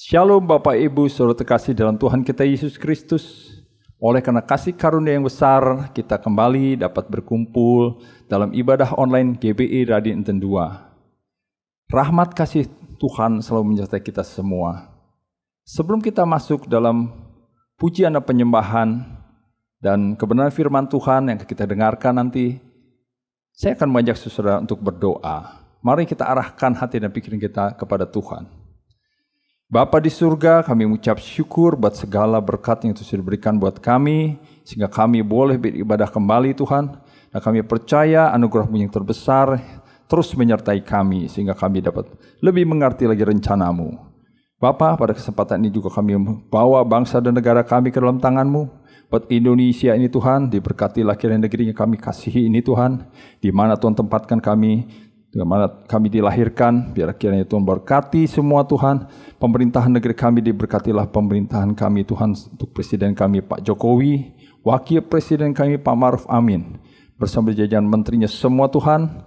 Shalom Bapak Ibu, saudara terkasih dalam Tuhan kita Yesus Kristus. Oleh karena kasih karunia yang besar, kita kembali dapat berkumpul dalam ibadah online GBI Radio Inten 2. Rahmat kasih Tuhan selalu menyertai kita semua. Sebelum kita masuk dalam pujian dan penyembahan dan kebenaran firman Tuhan yang kita dengarkan nanti, saya akan mengajak saudara untuk berdoa. Mari kita arahkan hati dan pikiran kita kepada Tuhan. Bapa di surga, kami mengucap syukur buat segala berkat yang Tuhan berikan buat kami, sehingga kami boleh beribadah kembali Tuhan, dan kami percaya anugerah-Mu yang terbesar terus menyertai kami, sehingga kami dapat lebih mengerti lagi rencana-Mu. Bapa, pada kesempatan ini juga kami membawa bangsa dan negara kami ke dalam tangan-Mu. Buat Indonesia ini Tuhan, diberkatilah kiranya negeri yang kami kasihi ini Tuhan, di mana Tuhan tempatkan kami, di mana kami dilahirkan, biar kiranya Tuhan berkati semua Tuhan. Pemerintahan negeri kami diberkatilah pemerintahan kami Tuhan, untuk Presiden kami Pak Jokowi, Wakil Presiden kami Pak Ma'ruf Amin, bersama jajaran menterinya semua Tuhan,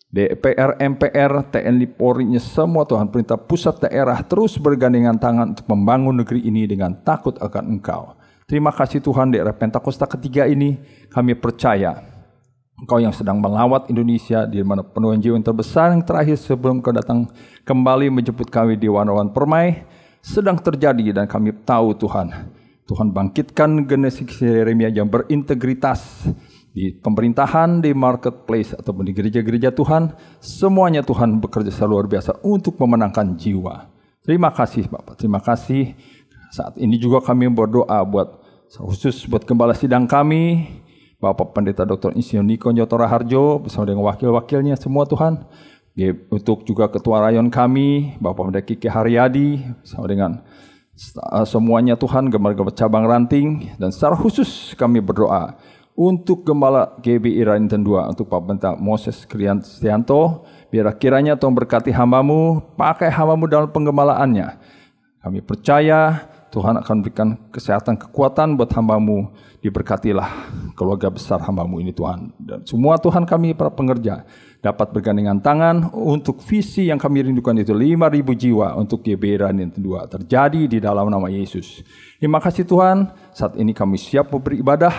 DPR, MPR, TNI, Polri-nya semua Tuhan, pemerintah pusat daerah terus bergandengan tangan untuk membangun negeri ini dengan takut akan Engkau. Terima kasih Tuhan, di era Pentakosta ketiga ini kami percaya Engkau yang sedang melawat Indonesia, di mana penuhan jiwa yang terbesar yang terakhir sebelum Kau datang kembali menjemput kami di Wanawan Permai sedang terjadi, dan kami tahu Tuhan bangkitkan generasi Yeremia yang berintegritas di pemerintahan, di marketplace ataupun di gereja-gereja Tuhan. Semuanya Tuhan bekerja luar biasa untuk memenangkan jiwa. Terima kasih Bapak, terima kasih. Saat ini juga kami berdoa khusus buat gembala sidang kami, Bapak Pendeta Dr. Insinyur Niko Nyoto Raharjo bersama dengan wakil-wakilnya semua Tuhan. Untuk juga Ketua Rayon kami, Bapak Pendeta Kiki Haryadi bersama dengan semuanya Tuhan, gembala-gembala cabang ranting. Dan secara khusus kami berdoa untuk Gembala GBI Radio Inten 2, untuk Pak Pendeta Moses Kristianto, biar kiranya Tuhan berkati hamba-Mu, pakai hamba-Mu dalam penggembalaannya. Kami percaya Tuhan akan berikan kesehatan, kekuatan buat hamba-Mu. Diberkatilah keluarga besar hamba-Mu ini Tuhan. Dan semua Tuhan kami para pengerja dapat bergandengan tangan untuk visi yang kami rindukan, itu 5.000 jiwa untuk GBI Radio Inten 2 terjadi di dalam nama Yesus. Terima kasih Tuhan, saat ini kami siap beribadah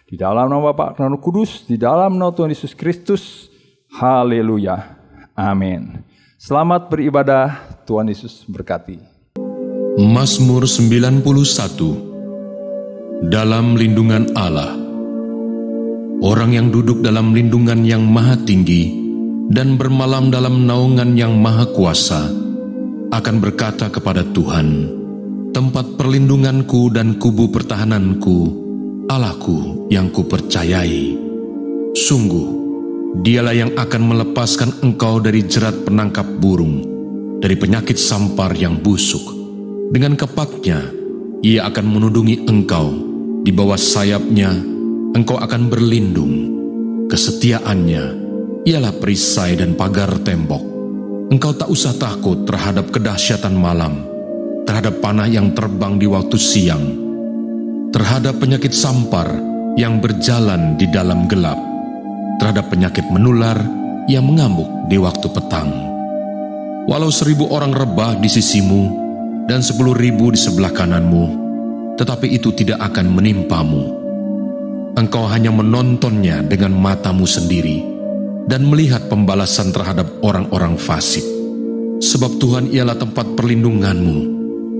di dalam nama Bapa dan Roh Kudus, di dalam nama Tuhan Yesus Kristus. Haleluya. Amin. Selamat beribadah, Tuhan Yesus berkati. Mazmur 91. Dalam lindungan Allah. Orang yang duduk dalam lindungan yang maha tinggi dan bermalam dalam naungan yang maha kuasa akan berkata kepada Tuhan, tempat perlindunganku dan kubu pertahananku, Allahku yang kupercayai. Sungguh, Dialah yang akan melepaskan engkau dari jerat penangkap burung, dari penyakit sampar yang busuk. Dengan kepaknya, Ia akan menudungi engkau. Di bawah sayapnya, engkau akan berlindung. Kesetiaannya ialah perisai dan pagar tembok. Engkau tak usah takut terhadap kedahsyatan malam, terhadap panah yang terbang di waktu siang, terhadap penyakit sampar yang berjalan di dalam gelap, terhadap penyakit menular yang mengamuk di waktu petang. Walau 1.000 orang rebah di sisimu dan 10.000 di sebelah kananmu, tetapi itu tidak akan menimpamu. Engkau hanya menontonnya dengan matamu sendiri dan melihat pembalasan terhadap orang-orang fasik. Sebab Tuhan ialah tempat perlindunganmu,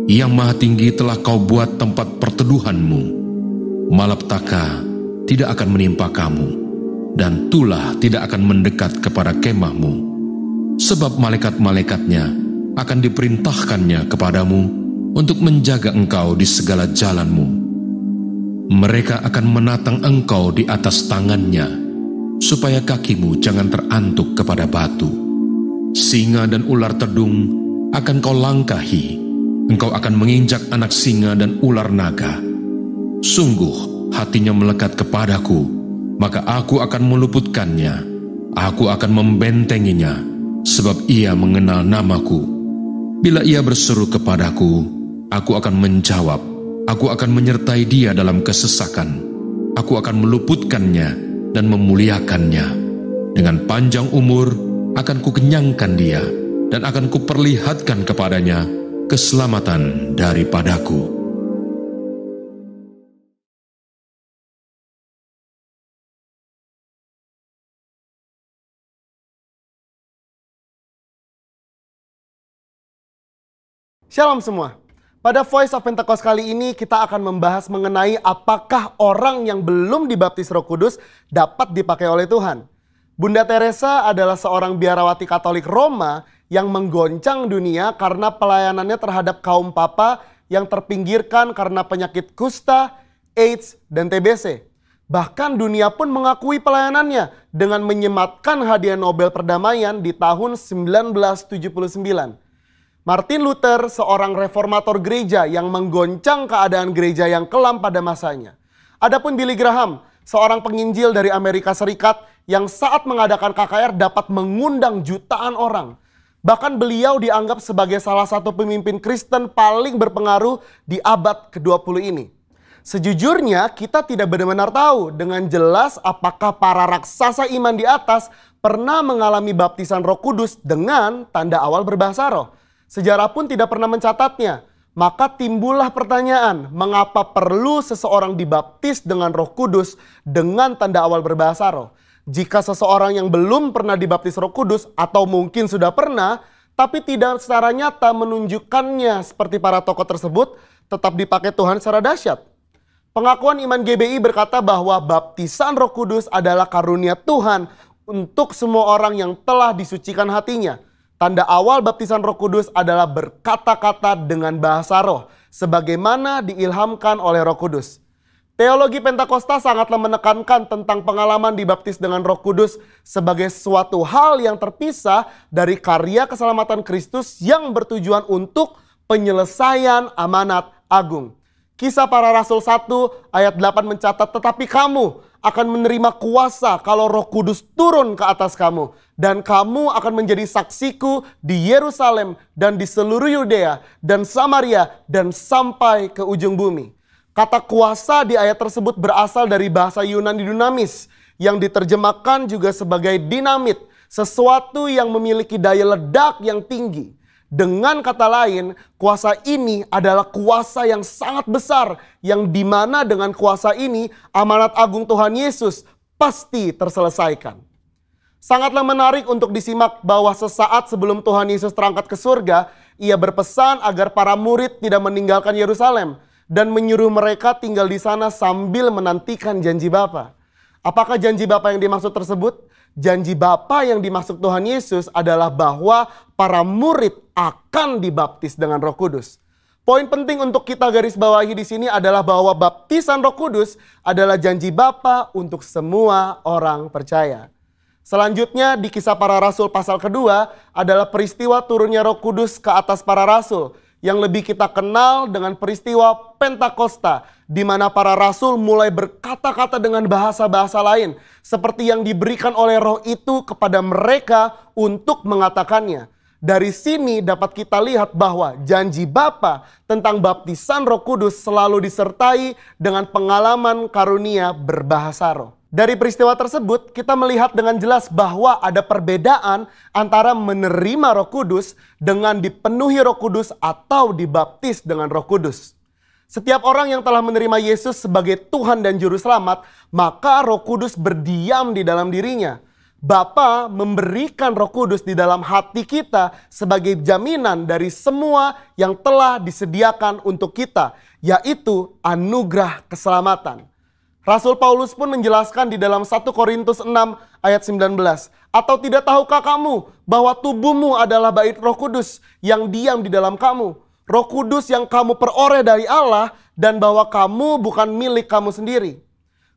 Yang Maha Tinggi telah kau buat tempat perteduhanmu. Malapetaka tidak akan menimpa kamu, dan tulah tidak akan mendekat kepada kemahmu. Sebab malaikat-malaikatnya akan diperintahkannya kepadamu untuk menjaga engkau di segala jalanmu. Mereka akan menatang engkau di atas tangannya, supaya kakimu jangan terantuk kepada batu. Singa dan ular tedung akan kau langkahi, engkau akan menginjak anak singa dan ular naga. Sungguh hatinya melekat kepadaku, maka aku akan meluputkannya. Aku akan membentenginya, sebab ia mengenal namaku. Bila ia berseru kepadaku, aku akan menjawab. Aku akan menyertai dia dalam kesesakan. Aku akan meluputkannya dan memuliakannya. Dengan panjang umur akan kukenyangkan dia, dan akan kuperlihatkan kepadanya keselamatan daripadaku. Shalom semua. Pada Voice of Pentecost kali ini kita akan membahas mengenai apakah orang yang belum dibaptis Roh Kudus dapat dipakai oleh Tuhan. Bunda Teresa adalah seorang biarawati Katolik Roma yang menggoncang dunia karena pelayanannya terhadap kaum papa yang terpinggirkan karena penyakit kusta, AIDS, dan TBC. Bahkan dunia pun mengakui pelayanannya dengan menyematkan hadiah Nobel Perdamaian di tahun 1979. Martin Luther, seorang reformator gereja yang menggoncang keadaan gereja yang kelam pada masanya. Adapun Billy Graham, seorang penginjil dari Amerika Serikat yang saat mengadakan KKR dapat mengundang jutaan orang. Bahkan beliau dianggap sebagai salah satu pemimpin Kristen paling berpengaruh di abad ke-20 ini. Sejujurnya kita tidak benar-benar tahu dengan jelas apakah para raksasa iman di atas pernah mengalami baptisan Roh Kudus dengan tanda awal berbahasa roh. Sejarah pun tidak pernah mencatatnya. Maka timbullah pertanyaan, mengapa perlu seseorang dibaptis dengan Roh Kudus dengan tanda awal berbahasa roh? Jika seseorang yang belum pernah dibaptis Roh Kudus atau mungkin sudah pernah, tapi tidak secara nyata menunjukkannya seperti para tokoh tersebut, tetap dipakai Tuhan secara dahsyat. Pengakuan Iman GBI berkata bahwa baptisan Roh Kudus adalah karunia Tuhan untuk semua orang yang telah disucikan hatinya. Tanda awal baptisan Roh Kudus adalah berkata-kata dengan bahasa roh, sebagaimana diilhamkan oleh Roh Kudus. Teologi Pentakosta sangatlah menekankan tentang pengalaman dibaptis dengan Roh Kudus sebagai suatu hal yang terpisah dari karya keselamatan Kristus yang bertujuan untuk penyelesaian amanat agung. Kisah Para Rasul 1 ayat 8 mencatat, tetapi kamu akan menerima kuasa kalau Roh Kudus turun ke atas kamu. Dan kamu akan menjadi saksiku di Yerusalem dan di seluruh Yudea dan Samaria dan sampai ke ujung bumi. Kata kuasa di ayat tersebut berasal dari bahasa Yunani dunamis yang diterjemahkan juga sebagai dinamit, sesuatu yang memiliki daya ledak yang tinggi. Dengan kata lain, kuasa ini adalah kuasa yang sangat besar, yang dimana dengan kuasa ini amanat agung Tuhan Yesus pasti terselesaikan. Sangatlah menarik untuk disimak bahwa sesaat sebelum Tuhan Yesus terangkat ke surga, ia berpesan agar para murid tidak meninggalkan Yerusalem dan menyuruh mereka tinggal di sana sambil menantikan janji Bapa. Apakah janji Bapa yang dimaksud tersebut? Janji Bapa yang dimaksud Tuhan Yesus adalah bahwa para murid akan dibaptis dengan Roh Kudus. Poin penting untuk kita garis bawahi di sini adalah bahwa baptisan Roh Kudus adalah janji Bapa untuk semua orang percaya. Selanjutnya di Kisah Para Rasul pasal kedua adalah peristiwa turunnya Roh Kudus ke atas para rasul yang lebih kita kenal dengan peristiwa Pentakosta, di mana para rasul mulai berkata-kata dengan bahasa-bahasa lain seperti yang diberikan oleh Roh itu kepada mereka untuk mengatakannya. Dari sini dapat kita lihat bahwa janji Bapa tentang baptisan Roh Kudus selalu disertai dengan pengalaman karunia berbahasa roh. Dari peristiwa tersebut kita melihat dengan jelas bahwa ada perbedaan antara menerima Roh Kudus dengan dipenuhi Roh Kudus atau dibaptis dengan Roh Kudus. Setiap orang yang telah menerima Yesus sebagai Tuhan dan Juru Selamat, maka Roh Kudus berdiam di dalam dirinya. Bapa memberikan Roh Kudus di dalam hati kita sebagai jaminan dari semua yang telah disediakan untuk kita, yaitu anugerah keselamatan. Rasul Paulus pun menjelaskan di dalam 1 Korintus 6 ayat 19. Atau tidak tahukah kamu bahwa tubuhmu adalah bait Roh Kudus yang diam di dalam kamu? Roh Kudus yang kamu peroleh dari Allah dan bahwa kamu bukan milik kamu sendiri.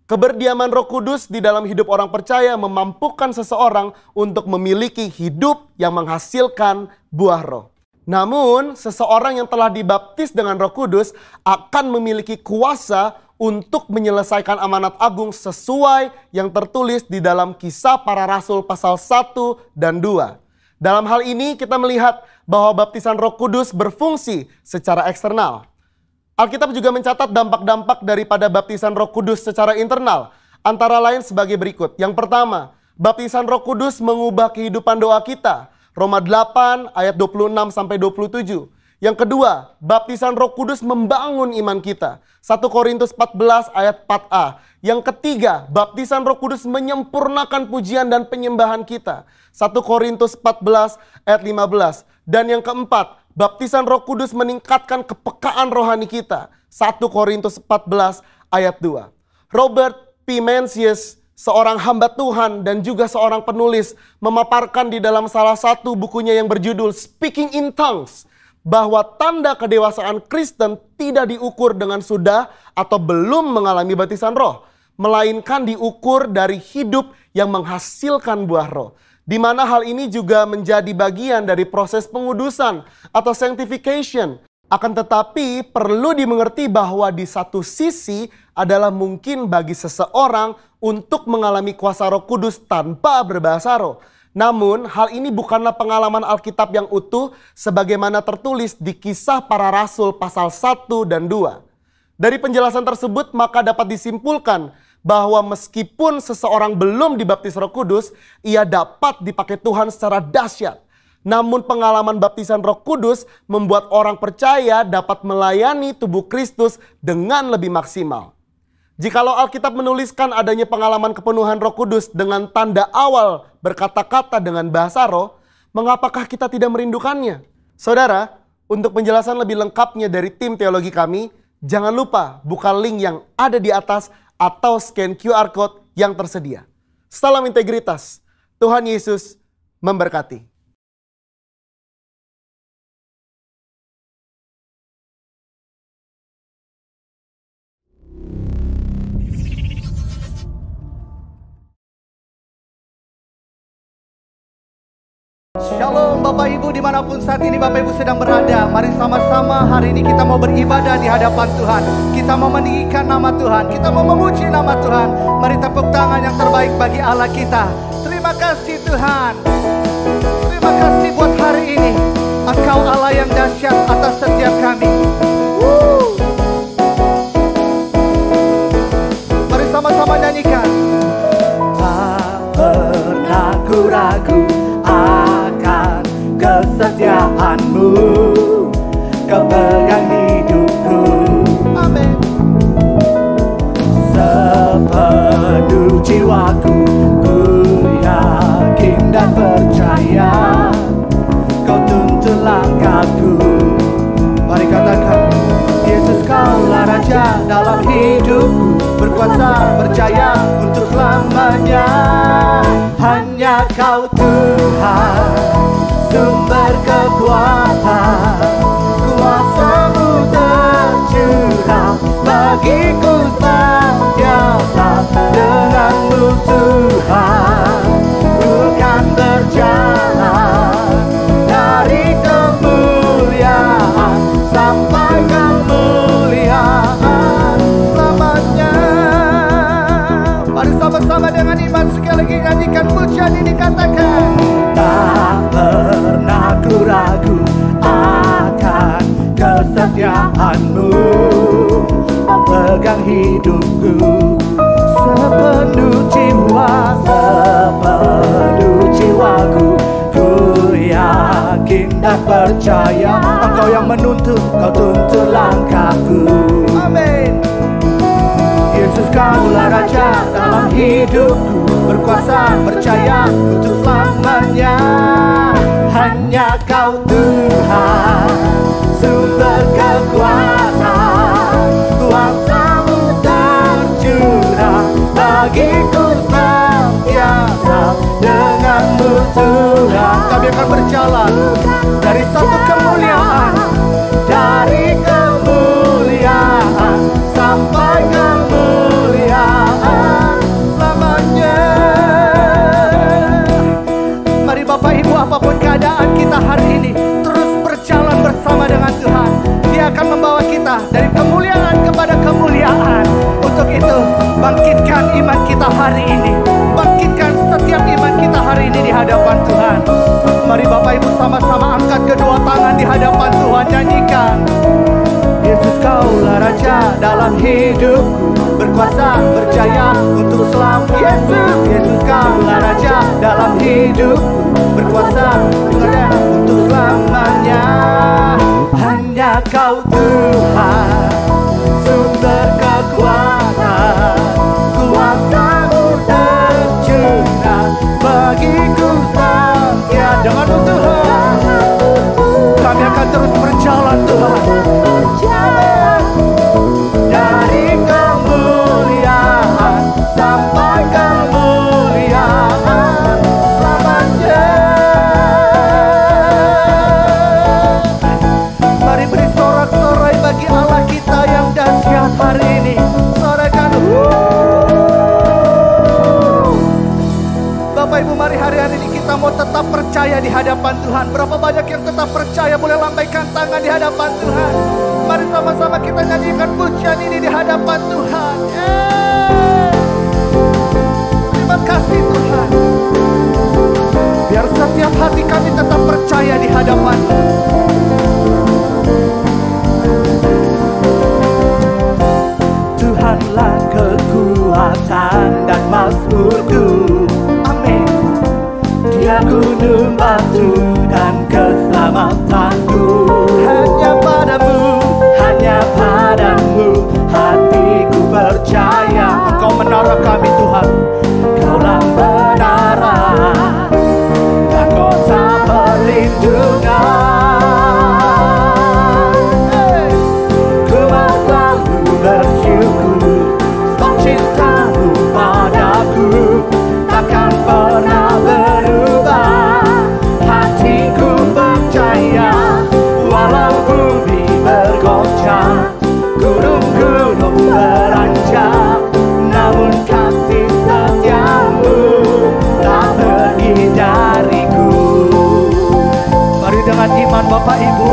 Keberdiaman Roh Kudus di dalam hidup orang percaya memampukan seseorang untuk memiliki hidup yang menghasilkan buah roh. Namun, seseorang yang telah dibaptis dengan Roh Kudus akan memiliki kuasa untuk menyelesaikan amanat agung sesuai yang tertulis di dalam Kisah Para Rasul pasal 1 dan 2. Dalam hal ini kita melihat bahwa baptisan Roh Kudus berfungsi secara eksternal. Alkitab juga mencatat dampak-dampak daripada baptisan Roh Kudus secara internal, antara lain sebagai berikut. Yang pertama, baptisan Roh Kudus mengubah kehidupan doa kita. Roma 8 ayat 26-27. Yang kedua, baptisan Roh Kudus membangun iman kita. 1 Korintus 14 ayat 4a. Yang ketiga, baptisan Roh Kudus menyempurnakan pujian dan penyembahan kita. 1 Korintus 14 ayat 15. Dan yang keempat, baptisan Roh Kudus meningkatkan kepekaan rohani kita. 1 Korintus 14 ayat 2. Robert P. Mencius, seorang hamba Tuhan dan juga seorang penulis, memaparkan di dalam salah satu bukunya yang berjudul Speaking in Tongues, bahwa tanda kedewasaan Kristen tidak diukur dengan sudah atau belum mengalami baptisan roh, melainkan diukur dari hidup yang menghasilkan buah roh. Di mana hal ini juga menjadi bagian dari proses pengudusan atau sanctification. Akan tetapi perlu dimengerti bahwa di satu sisi adalah mungkin bagi seseorang untuk mengalami kuasa Roh Kudus tanpa berbahasa roh. Namun hal ini bukanlah pengalaman Alkitab yang utuh sebagaimana tertulis di Kisah Para Rasul pasal 1 dan 2. Dari penjelasan tersebut maka dapat disimpulkan bahwa meskipun seseorang belum dibaptis Roh Kudus, ia dapat dipakai Tuhan secara dahsyat. Namun pengalaman baptisan Roh Kudus membuat orang percaya dapat melayani tubuh Kristus dengan lebih maksimal. Jikalau Alkitab menuliskan adanya pengalaman kepenuhan Roh Kudus dengan tanda awal berkata-kata dengan bahasa roh, mengapakah kita tidak merindukannya? Saudara, untuk penjelasan lebih lengkapnya dari tim teologi kami, jangan lupa buka link yang ada di atas atau scan QR Code yang tersedia. Salam integritas. Tuhan Yesus memberkati. Shalom Bapak Ibu dimanapun saat ini Bapak Ibu sedang berada. Mari sama-sama hari ini kita mau beribadah di hadapan Tuhan. Kita mau meninggikan nama Tuhan. Kita mau memuji nama Tuhan. Mari tepuk tangan yang terbaik bagi Allah kita. Terima kasih Tuhan. Terima kasih buat hari ini. Engkau Allah yang dahsyat atas setiap kami. Mari sama-sama nyanyikan. Tak pernah ku ragu akan kesetiaan-Mu, Kau pegang hidupku. Amin. Sepenuh jiwaku, ku yakin dan percaya Kau tuntun langkahku. Mari katakan, Yesus Kaulah Raja dalam hidupku, berkuasa berjaya untuk selamanya. Hanya Kau Tuhan, sumber kekuatan, kuasa-Mu tercurah bagiku senantiasa. Dengan-Mu Tuhan, ku kan berjalan dari kemuliaan sampai kemuliaan selamanya. Mari sama-sama dengan iman sekali lagi nyanyikan pujian ini, katakan. Tak pernah ku ragu akan kesetiaan-Mu, memegang hidupku sepenuh jiwa, sepenuh jiwaku. Ku yakin dan percaya Engkau yang menuntun, Kau tuntun langkahku. Amin. Yesus Kaulah Raja dalam hidupku, berkuasa berjaya untuk selamanya. Hanya Kau Tuhan, sumber kekuatan, kuasa-Mu tercurah bagiku senantiasa. Dengan-Mu Tuhan, kami akan berjalan dari satu kemuliaan, dari kemuliaan sampai kemuliaan selamanya. Mari Bapak Ibu, apapun keadaan kita hari ini, terus berjalan bersama dengan Tuhan. Dia akan membawa kita dari kemuliaan kepada kemuliaan. Untuk itu, bangkitkan iman kita hari ini. Bangkitkan setiap iman kita hari ini di hadapan Tuhan. Mari Bapak Ibu sama-sama angkat kedua tangan di hadapan Tuhan, nyanyikan. Yesus Kaulah Raja dalam hidupku, berkuasa, berjaya untuk selamat. Yesus, Yesus Kaulah Raja dalam hidup, berkuasa untuk selamanya. Hanya Kau Tuhan, sumber kekuatan, kuasa-Mu tercurah bagiku setia. Denganmu Tuhan, kami akan terus berjalan Tuhan, dari kemuliaan sampai kemuliaan selamanya. Mari beri sorak-sorai bagi Allah kita yang dahsyat hari ini. Sorakan. Bapak Ibu, mari hari-hari ini kita mau tetap percaya di hadapan Tuhan. Berapa banyak yang tetap percaya, boleh lambaikan tangan di hadapan Tuhan. Mari sama-sama kita nyanyikan pujian ini di hadapan Tuhan. Terima kasih Tuhan. Biar setiap hati kami tetap percaya di hadapan. Tuhanlah kekuatan dan mazmurku. Amin. Dia gunung batu dan keselamatanku. Hanya padamu hatiku percaya. Engkau menara kami Tuhan, Kaulah menara dan kota perlindungan. Ku mau selalu bersyukur, sebab cinta-Mu padaku takkan pernah berubah. Hatiku percaya, walau bumi bergoncang, gunung-gunung beranjak, namun kasih setia-Mu tak pergi dariku. Mari dengan iman Bapak Ibu,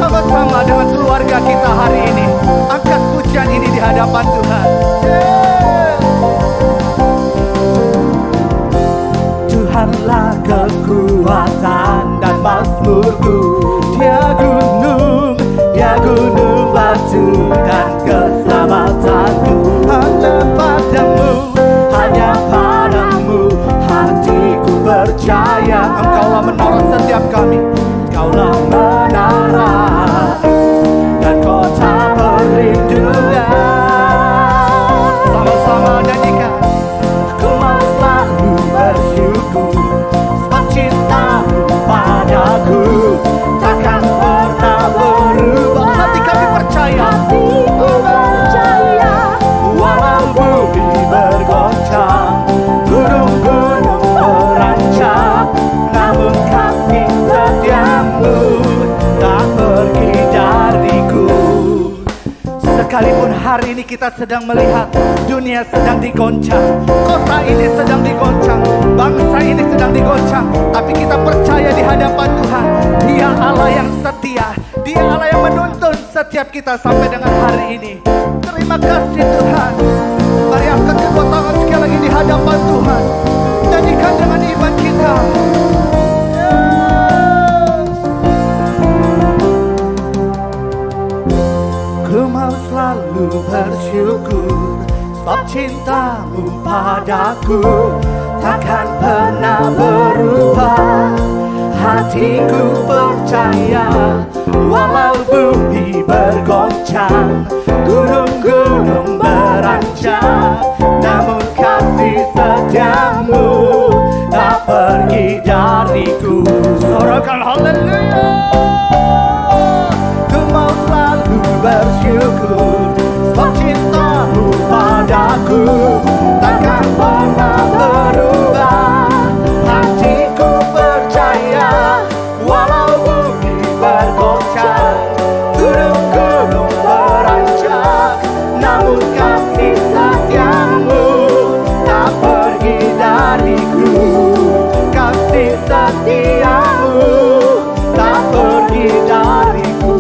sama-sama dengan keluarga kita hari ini angkat pujian ini di hadapan Tuhan. Tuhanlah kekuatan dan mazmurku. Dia gunung batu dan keselamatanku. Hanya padamu hatiku percaya. Engkaulah menara setiap kami, Kaulah menara dan kota perlindungan. Sama-sama nyanyikan. Aku mau selalu bersyukur, sebab cinta-Mu padaku takkan pernah berubah. Hati kami percaya, walau bumi bergoncang, gunung-gunung beranjak, namun kasih setia-Mu tak pergi dariku. Sekalipun hari ini kita sedang melihat dunia sedang digoncang, kota ini sedang digoncang, bangsa ini sedang digoncang, tapi kita percaya di hadapan Tuhan, Dia Allah yang setia, Dia Allah yang menuntun setiap kita sampai dengan hari ini. Terima kasih Tuhan. Mari angkat kedua tangan sekali lagi di hadapan Tuhan, nyanyikan dengan iman kita. Ku mau selalu bersyukur, sebab cinta-Mu padaku takkan pernah berubah. Hatiku percaya, walau bumi bergoncang, gunung-gunung beranjak, namun kasih setia-Mu tak pergi dariku. Sorakan haleluya. Ku mau selalu bersyukur, sebab cinta-Mu padaku takkan pernah berubah. Hatiku percaya, walau bumi bergoncang, gunung-gunung beranjak, namun kasih setia-Mu tak pergi dariku. Kasih setia-Mu tak pergi dariku.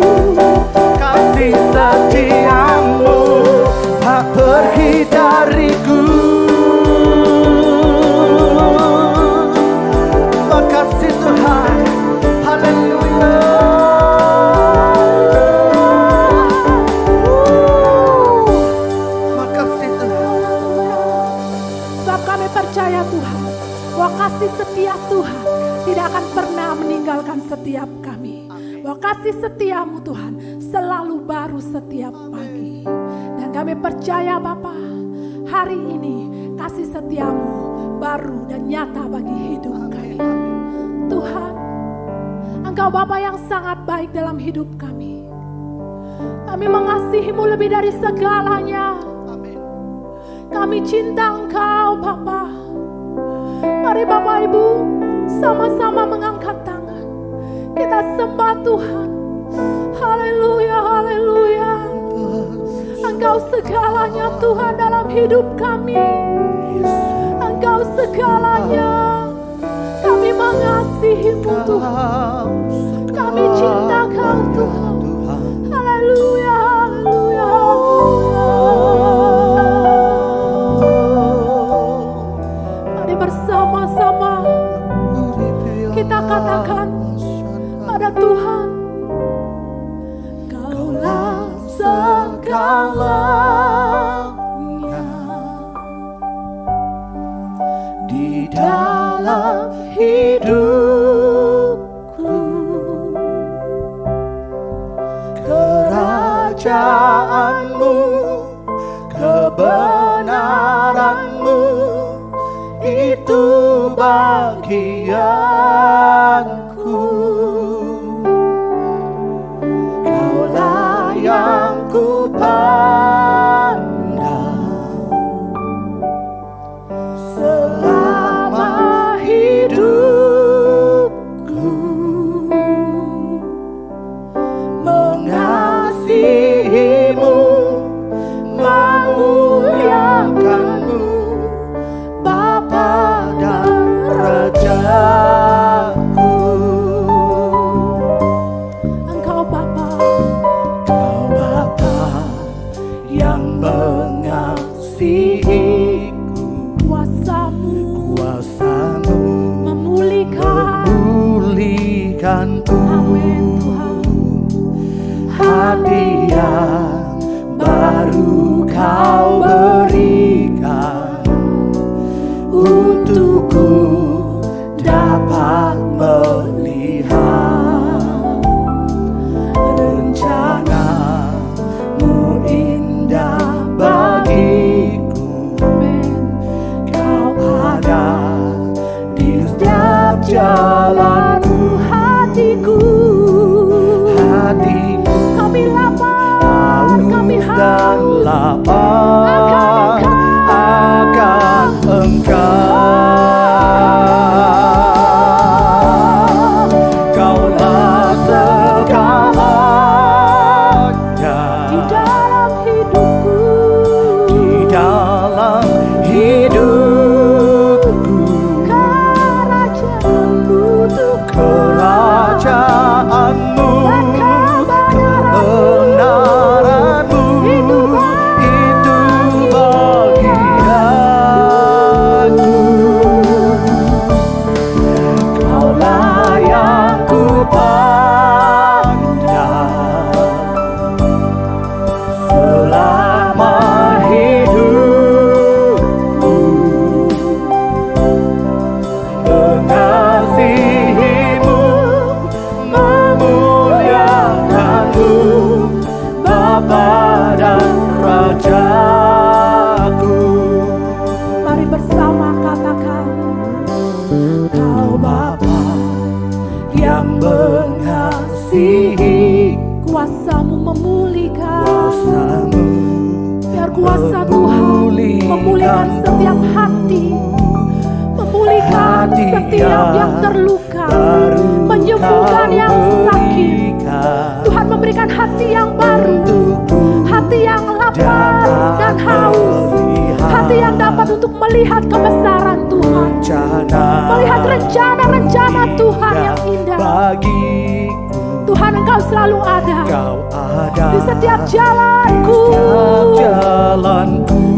Kasih setia-Mu kasih setia Tuhan tidak akan pernah meninggalkan setiap kami. Bahwa kasih setiamu Tuhan selalu baru setiap pagi. Dan kami percaya Bapa, hari ini kasih setiamu baru dan nyata bagi hidup kami. Tuhan, Engkau Bapa yang sangat baik dalam hidup kami. Kami mengasihi-Mu lebih dari segalanya. Kami cinta Engkau Bapa. Mari Bapak Ibu sama-sama mengangkat tangan. Kita sembah Tuhan. Haleluya, haleluya. Engkau segalanya Tuhan dalam hidup kami. Engkau segalanya. Kami mengasihi-Mu Tuhan. Kami cinta Kau Tuhan. Haleluya, haleluya, haleluya. Mari bersama-sama kita katakan pada Tuhan, Kaulah segalanya di dalam hidupku. Kerajaanmu, kebenaranmu, itu bagianku. Kaulah yang ku pandang selama hidupku. Mengasihimu, memuliakanmu, Bapa dan Rajaku. Engkau Bapa, Engkau Bapa yang mengasihiku. Kuasamu memulihkanku. Amin Tuhan. Hati yang baru Kau berikan untukku dapat melihat rencana-Mu indah bagiku. Kau ada di setiap jalanku. Hatiku kami lapar, kami haus dan lapar akan Engkau. Kaulah segalanya di dalam hidupku, di dalam hidupku. Kerajaanmu, kerajaanmu, kebenaranmu, itu bagianku. Kaulah yang ku pandang selama hidupku. Mengasihimu, memuliakanmu, Bapa dan Rajaku. Mari bersama katakan, Kau Bapa yang mengasihi. Kuasa-Mu memulihkan. Biar kuasa Tuhan memulihkan setiap hati, memulihkan setiap yang terluka, menyembuhkan yang sakit. Tuhan memberikan hati yang baru, hati yang lapar dan haus, hati yang dapat untuk melihat kebesaran Tuhan, melihat rencana-rencana Tuhan yang indah. Tuhan, Engkau selalu ada di setiap jalanku.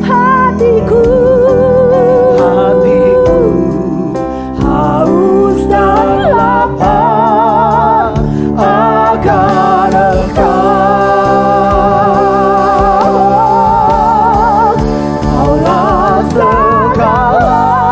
Hatiku haus dan lapar akan Engkau. Kaulah segalanya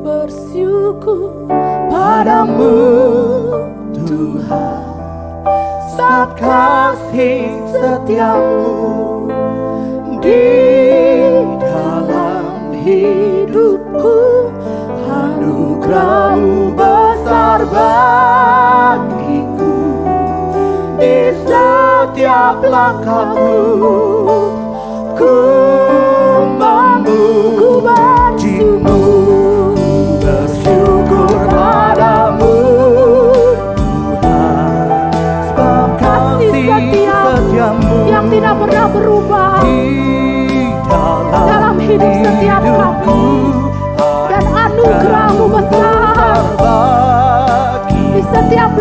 bersyukur padamu Tuhan, sebab kasih setiamu di dalam hidupku. Anugerahmu besar bagiku, di setiap langkahku ku memujimu. Bersyukur padamu Tuhan, sebab kasih setiamu yang tidak pernah berubah dalam hidup setiap kami. Dan anugerahmu besar di setiap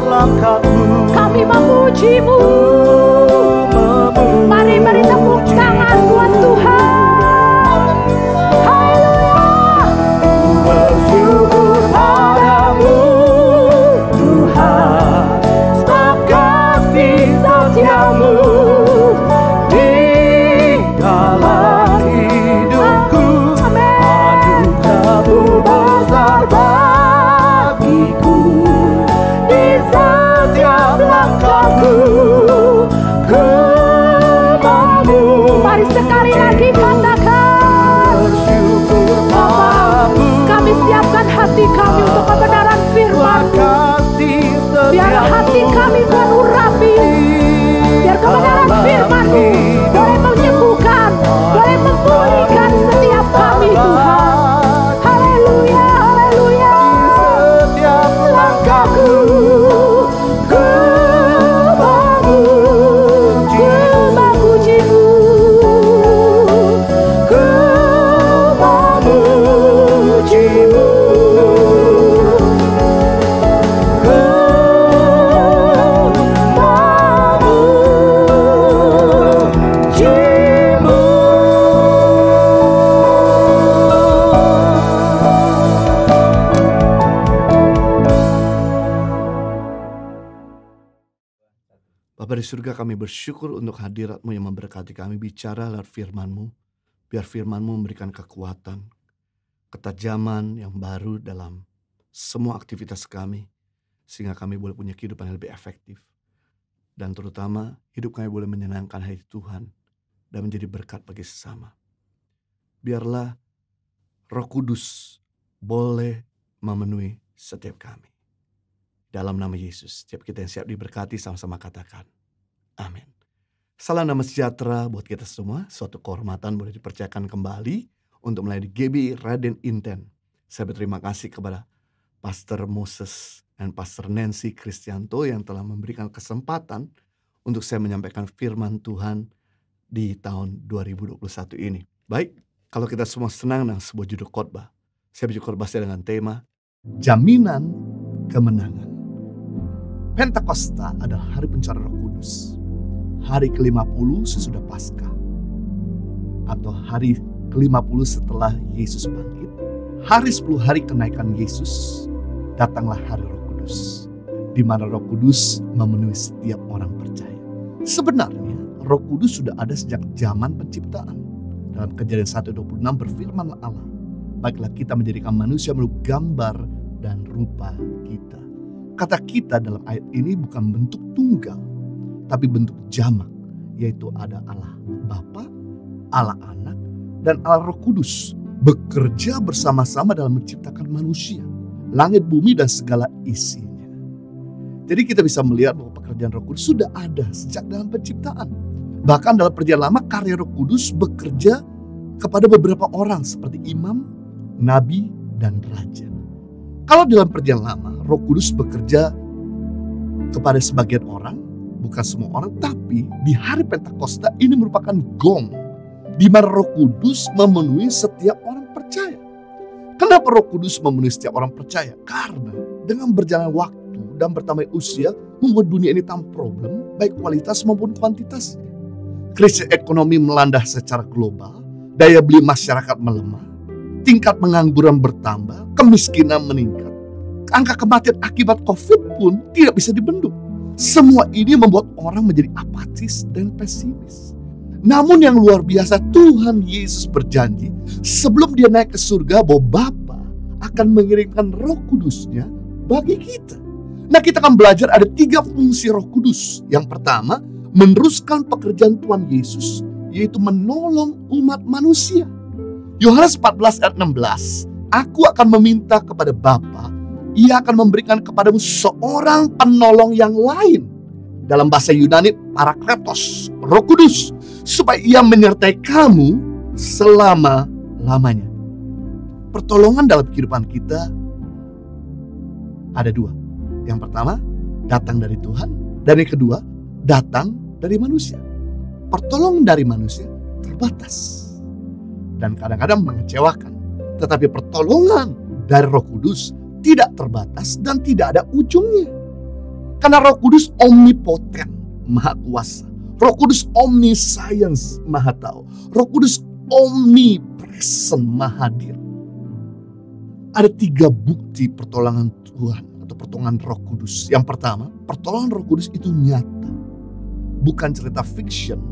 langkahku kami memujimu. Mari beri tepuk tangan buat Tuhan. Haleluya. Bersyukur padamu Tuhan, sebab kasih setiamu di dalam hidupku. Anugerahmu besar bagiku, di setiap langkahku ku memujimu. Mari sekali lagi katakan, bersyukur padamu. Kami siapkan hati kami untuk kebenaran firman-Mu. Biar hati kami berurapi, biar kebenaran firman-Mu boleh menyembuhkan, boleh memulihkan setiap kami Tuhan. Haleluya, haleluya. Setiap langkahku ku memujimu, ku memujimu. Bapa di surga, kami bersyukur untuk hadirat-Mu yang memberkati kami. Bicara lewat firman-Mu, biar firman-Mu memberikan kekuatan, ketajaman yang baru dalam semua aktivitas kami, sehingga kami boleh punya kehidupan yang lebih efektif. Dan terutama hidup kami boleh menyenangkan hati Tuhan dan menjadi berkat bagi sesama. Biarlah Roh Kudus boleh memenuhi setiap kami. Dalam nama Yesus, setiap kita yang siap diberkati sama-sama katakan amin. Salam damai sejahtera buat kita semua. Suatu kehormatan boleh dipercayakan kembali untuk melayani GBI Raden Inten. Saya berterima kasih kepada Pastor Moses dan Pastor Nancy Kristianto yang telah memberikan kesempatan untuk saya menyampaikan firman Tuhan di tahun 2021 ini. Baik, kalau kita semua senang dengan sebuah judul khotbah, saya berjudul khotbah saya dengan tema jaminan kemenangan. Pentakosta adalah hari pencurahan Roh Kudus. Hari ke-50 sesudah Paskah. Atau hari ke-50 setelah Yesus bangkit. Hari 10 hari kenaikan Yesus. Datanglah hari Roh Kudus. Di mana Roh Kudus memenuhi setiap orang percaya. Sebenarnya Roh Kudus sudah ada sejak zaman penciptaan. Dalam Kejadian 1:26 berfirman Allah, baiklah kita menjadikan manusia menurut gambar dan rupa kita. Kata kita dalam ayat ini bukan bentuk tunggal, tapi bentuk jamak, yaitu ada Allah Bapa, Allah Anak, dan Allah Roh Kudus bekerja bersama-sama dalam menciptakan manusia, langit, bumi, dan segala isinya. Jadi kita bisa melihat bahwa pekerjaan Roh Kudus sudah ada sejak dalam penciptaan. Bahkan dalam Perjanjian Lama karya Roh Kudus bekerja kepada beberapa orang seperti imam, nabi, dan raja. Kalau dalam Perjanjian Lama Roh Kudus bekerja kepada sebagian orang, bukan semua orang, tapi di hari Pentakosta ini merupakan gong di mana Roh Kudus memenuhi setiap orang percaya. Kenapa Roh Kudus memenuhi setiap orang percaya? Karena dengan berjalan waktu dan bertambah usia membuat dunia ini tanpa problem, baik kualitas maupun kuantitas. Krisis ekonomi melanda secara global, daya beli masyarakat melemah, tingkat pengangguran bertambah, kemiskinan meningkat. Angka kematian akibat COVID pun tidak bisa dibendung. Semua ini membuat orang menjadi apatis dan pesimis. Namun yang luar biasa, Tuhan Yesus berjanji sebelum dia naik ke surga bahwa Bapa akan mengirimkan Roh Kudusnya bagi kita. Nah, kita akan belajar ada 3 fungsi Roh Kudus. Yang pertama, meneruskan pekerjaan Tuhan Yesus, yaitu menolong umat manusia. Yohanes 14 ayat 16, Aku akan meminta kepada Bapa, Ia akan memberikan kepadamu seorang penolong yang lain. Dalam bahasa Yunani, Parakletos, Roh Kudus, supaya Ia menyertai kamu selama-lamanya. Pertolongan dalam kehidupan kita ada 2. Yang pertama, datang dari Tuhan. Dan yang kedua, datang dari manusia. Pertolongan dari manusia terbatas dan kadang-kadang mengecewakan. Tetapi pertolongan dari Roh Kudus tidak terbatas dan tidak ada ujungnya. Karena Roh Kudus omnipoten, maha kuasa. Roh Kudus omniscience, maha tahu. Roh Kudus omnipresent, maha hadir. Ada 3 bukti pertolongan Tuhan atau pertolongan Roh Kudus. Yang pertama, pertolongan Roh Kudus itu nyata. Bukan cerita fiction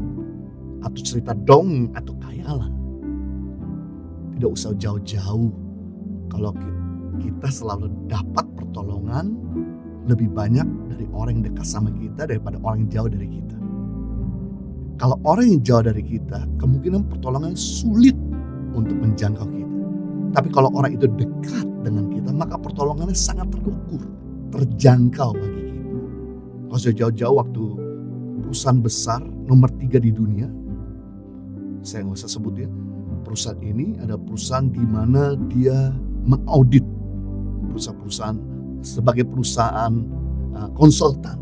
atau cerita dongeng atau khayalan. Tidak usah jauh-jauh. Kalau kita selalu dapat pertolongan lebih banyak dari orang yang dekat sama kita daripada orang yang jauh dari kita. Kalau orang yang jauh dari kita, kemungkinan pertolongan sulit untuk menjangkau kita. Tapi kalau orang itu dekat dengan kita, maka pertolongannya sangat terukur, terjangkau bagi kita. Kalau sudah jauh-jauh waktu perusahaan besar nomor 3 di dunia, saya nggak usah sebut ya. Perusahaan ini ada perusahaan di mana dia mengaudit perusahaan-perusahaan sebagai perusahaan konsultan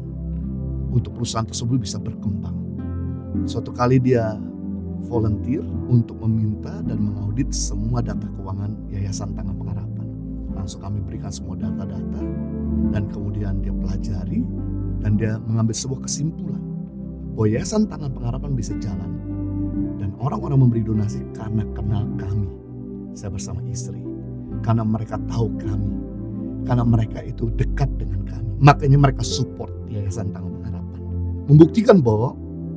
untuk perusahaan tersebut bisa berkembang. Suatu kali dia volunteer untuk meminta dan mengaudit semua data keuangan Yayasan Tangan Pengharapan. Langsung kami berikan semua data-data dan kemudian dia pelajari dan dia mengambil sebuah kesimpulan bahwa Yayasan Tangan Pengharapan bisa jalan dan orang-orang memberi donasi karena kenal kami. Saya bersama istri, karena mereka tahu kami, karena mereka itu dekat dengan kami. Makanya mereka support Yayasan Tangan Pengharapan. Membuktikan bahwa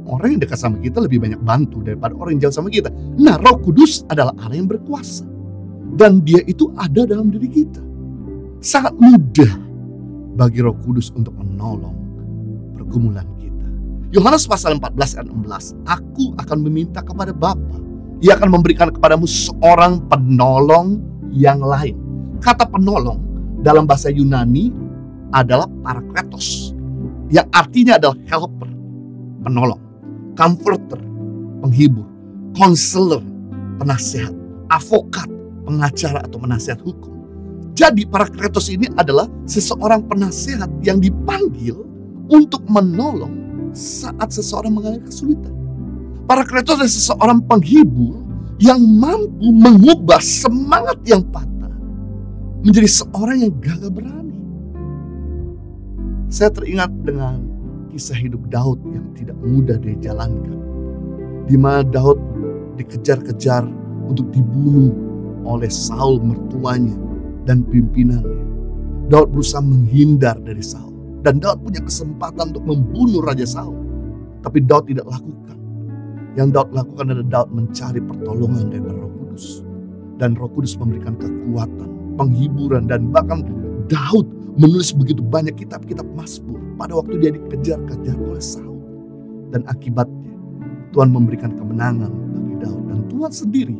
orang yang dekat sama kita lebih banyak bantu daripada orang yang jauh sama kita. Nah, Roh Kudus adalah Allah yang berkuasa. Dan dia itu ada dalam diri kita. Sangat mudah bagi Roh Kudus untuk menolong pergumulan kita. Yohanes pasal 14 ayat 16. Aku akan meminta kepada Bapa. Ia akan memberikan kepadamu seorang penolong yang lain. Kata penolong dalam bahasa Yunani adalah parakletos. Yang artinya adalah helper, penolong. Comforter, penghibur, counselor, penasehat, advokat, pengacara atau penasihat hukum. Jadi parakletos ini adalah seseorang penasehat yang dipanggil untuk menolong saat seseorang mengalami kesulitan. Parakletos adalah seseorang penghibur yang mampu mengubah semangat yang patah menjadi seorang yang gagah berani. Saya teringat dengan kisah hidup Daud yang tidak mudah dia jalankan. Di mana Daud dikejar-kejar untuk dibunuh oleh Saul mertuanya dan pimpinannya. Daud berusaha menghindar dari Saul. Dan Daud punya kesempatan untuk membunuh Raja Saul. Tapi Daud tidak lakukan. Yang Daud lakukan adalah Daud mencari pertolongan dari Roh Kudus. Dan Roh Kudus memberikan kekuatan, penghiburan, dan bahkan Daud menulis begitu banyak kitab-kitab Mazmur pada waktu dia dikejar-kejar oleh Saul. Dan akibatnya Tuhan memberikan kemenangan bagi Daud. Dan Tuhan sendiri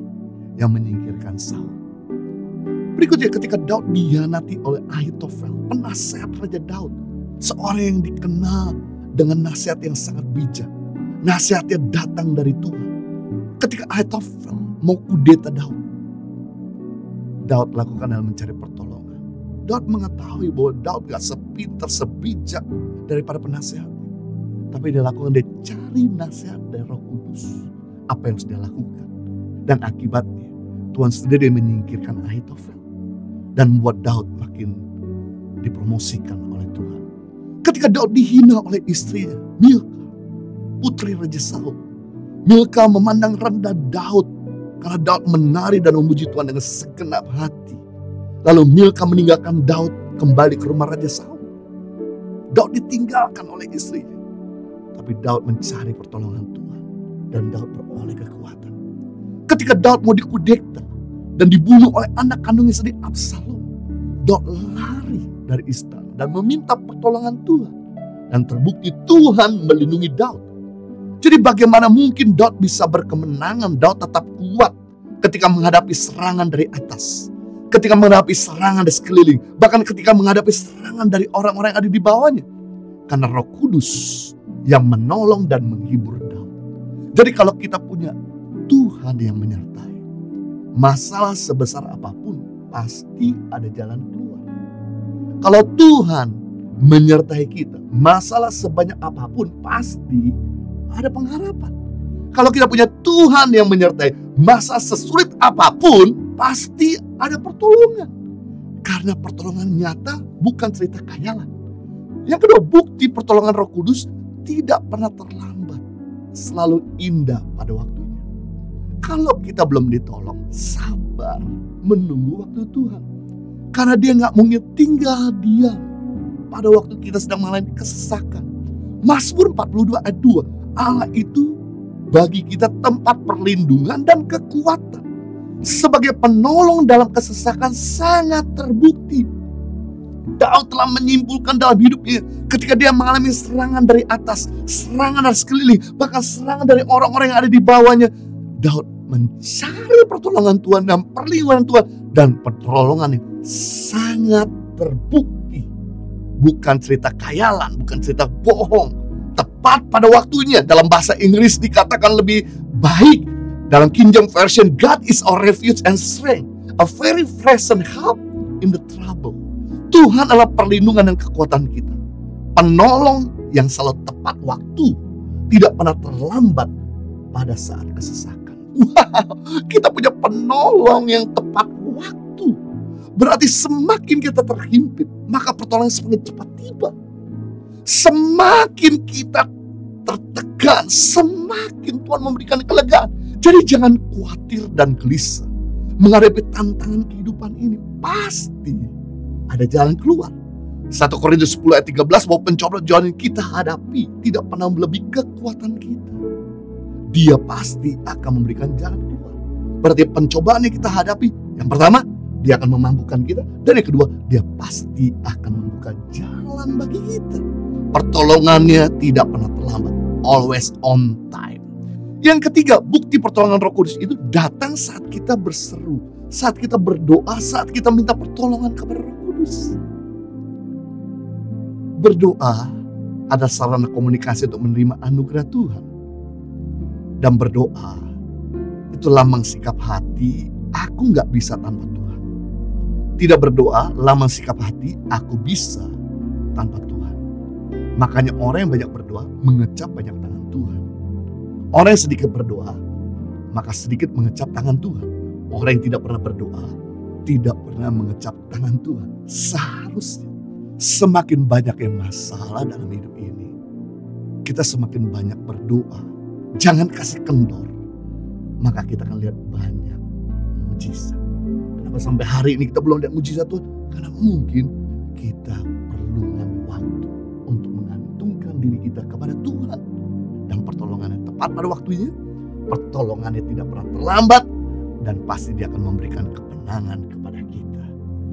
yang menyingkirkan Saul. Berikutnya ketika Daud dihianati oleh Ahitofel, penasehat Raja Daud. Seorang yang dikenal dengan nasihat yang sangat bijak. Nasihatnya datang dari Tuhan. Ketika Ahitofel mau kudeta Daud, Daud lakukan adalah mencari pertolongan. Daud mengetahui bahwa Daud gak sepintar, sebijak daripada penasehat. Tapi dia lakukan, dia cari nasihat dari Roh Kudus. Apa yang harus dia lakukan. Dan akibatnya Tuhan sendiri menyingkirkan Ahitofel. Dan membuat Daud makin dipromosikan oleh Tuhan. Ketika Daud dihina oleh istrinya, Milka, putri Raja Saul. Milka memandang rendah Daud karena Daud menari dan memuji Tuhan dengan segenap hati. Lalu Milka meninggalkan Daud kembali ke rumah Raja Saul. Daud ditinggalkan oleh istrinya. Tapi Daud mencari pertolongan Tuhan. Dan Daud beroleh kekuatan. Ketika Daud mau dikudeta dan dibunuh oleh anak kandungnya sendiri Absalom, Daud lari dari istana dan meminta pertolongan Tuhan. Dan terbukti Tuhan melindungi Daud. Jadi bagaimana mungkin Daud bisa berkemenangan? Daud tetap kuat ketika menghadapi serangan dari atas. Ketika menghadapi serangan dari sekeliling. Bahkan ketika menghadapi serangan dari orang-orang yang ada di bawahnya. Karena Roh Kudus yang menolong dan menghibur Daud. Jadi kalau kita punya Tuhan yang menyertai, masalah sebesar apapun pasti ada jalan keluar. Kalau Tuhan menyertai kita, masalah sebanyak apapun pasti ada pengharapan. Kalau kita punya Tuhan yang menyertai, masalah sesulit apapun pasti ada pertolongan. Karena pertolongan nyata bukan cerita khayalan. Yang kedua, bukti pertolongan Roh Kudus tidak pernah terlambat. Selalu indah pada waktunya. Kalau kita belum ditolong, sabar menunggu waktu Tuhan. Karena dia gak mungkin tinggal diam pada waktu kita sedang mengalami kesesakan. Mazmur 42 ayat 2. Allah itu bagi kita tempat perlindungan dan kekuatan. Sebagai penolong dalam kesesakan sangat terbukti. Daud telah menyimpulkan dalam hidupnya ketika dia mengalami serangan dari atas, serangan dari sekeliling, bahkan serangan dari orang-orang yang ada di bawahnya. Daud mencari pertolongan Tuhan dan perlindungan Tuhan. Dan pertolongannya sangat terbukti. Bukan cerita khayalan, bukan cerita bohong. Tepat pada waktunya. Dalam bahasa Inggris dikatakan lebih baik. Dalam King James Version, God is our refuge and strength, a very present help in the trouble. Tuhan adalah perlindungan dan kekuatan kita. Penolong yang selalu tepat waktu. Tidak pernah terlambat pada saat kesesakan. Wow, kita punya penolong yang tepat waktu. Berarti semakin kita terhimpit, maka pertolongan semakin cepat tiba. Semakin kita tertekan, semakin Tuhan memberikan kelegaan. Jadi jangan khawatir dan gelisah menghadapi tantangan kehidupan ini. Pasti ada jalan keluar. 1 Korintus 10 ayat 13, bahwa pencobaan yang kita hadapi tidak pernah melebihi kekuatan kita. Dia pasti akan memberikan jalan keluar. Berarti pencobaan yang kita hadapi, yang pertama, dia akan memampukan kita. Dan yang kedua, dia pasti akan membuka jalan bagi kita. Pertolongannya tidak pernah terlambat. Always on time. Yang ketiga, bukti pertolongan Roh Kudus itu datang saat kita berseru. Saat kita berdoa, saat kita minta pertolongan kepada Roh Kudus. Berdoa adalah sarana komunikasi untuk menerima anugerah Tuhan. Dan berdoa itu lambang sikap hati, aku gak bisa tanpa Tuhan. Tidak berdoa, lambang sikap hati, aku bisa tanpa Tuhan. Makanya orang yang banyak berdoa mengecap banyak tangan Tuhan. Orang yang sedikit berdoa, maka sedikit mengecap tangan Tuhan. Orang yang tidak pernah berdoa, tidak pernah mengecap tangan Tuhan. Seharusnya semakin banyak yang masalah dalam hidup ini, kita semakin banyak berdoa, jangan kasih kendor, maka kita akan lihat banyak mujizat. Kenapa sampai hari ini kita belum lihat mujizat Tuhan? Karena mungkin kita perlu ngambil waktu untuk mengantungkan diri kita kepada Tuhan. Dan pertolongannya tepat pada waktunya, pertolongannya tidak pernah terlambat, dan pasti dia akan memberikan kemenangan kepada kita.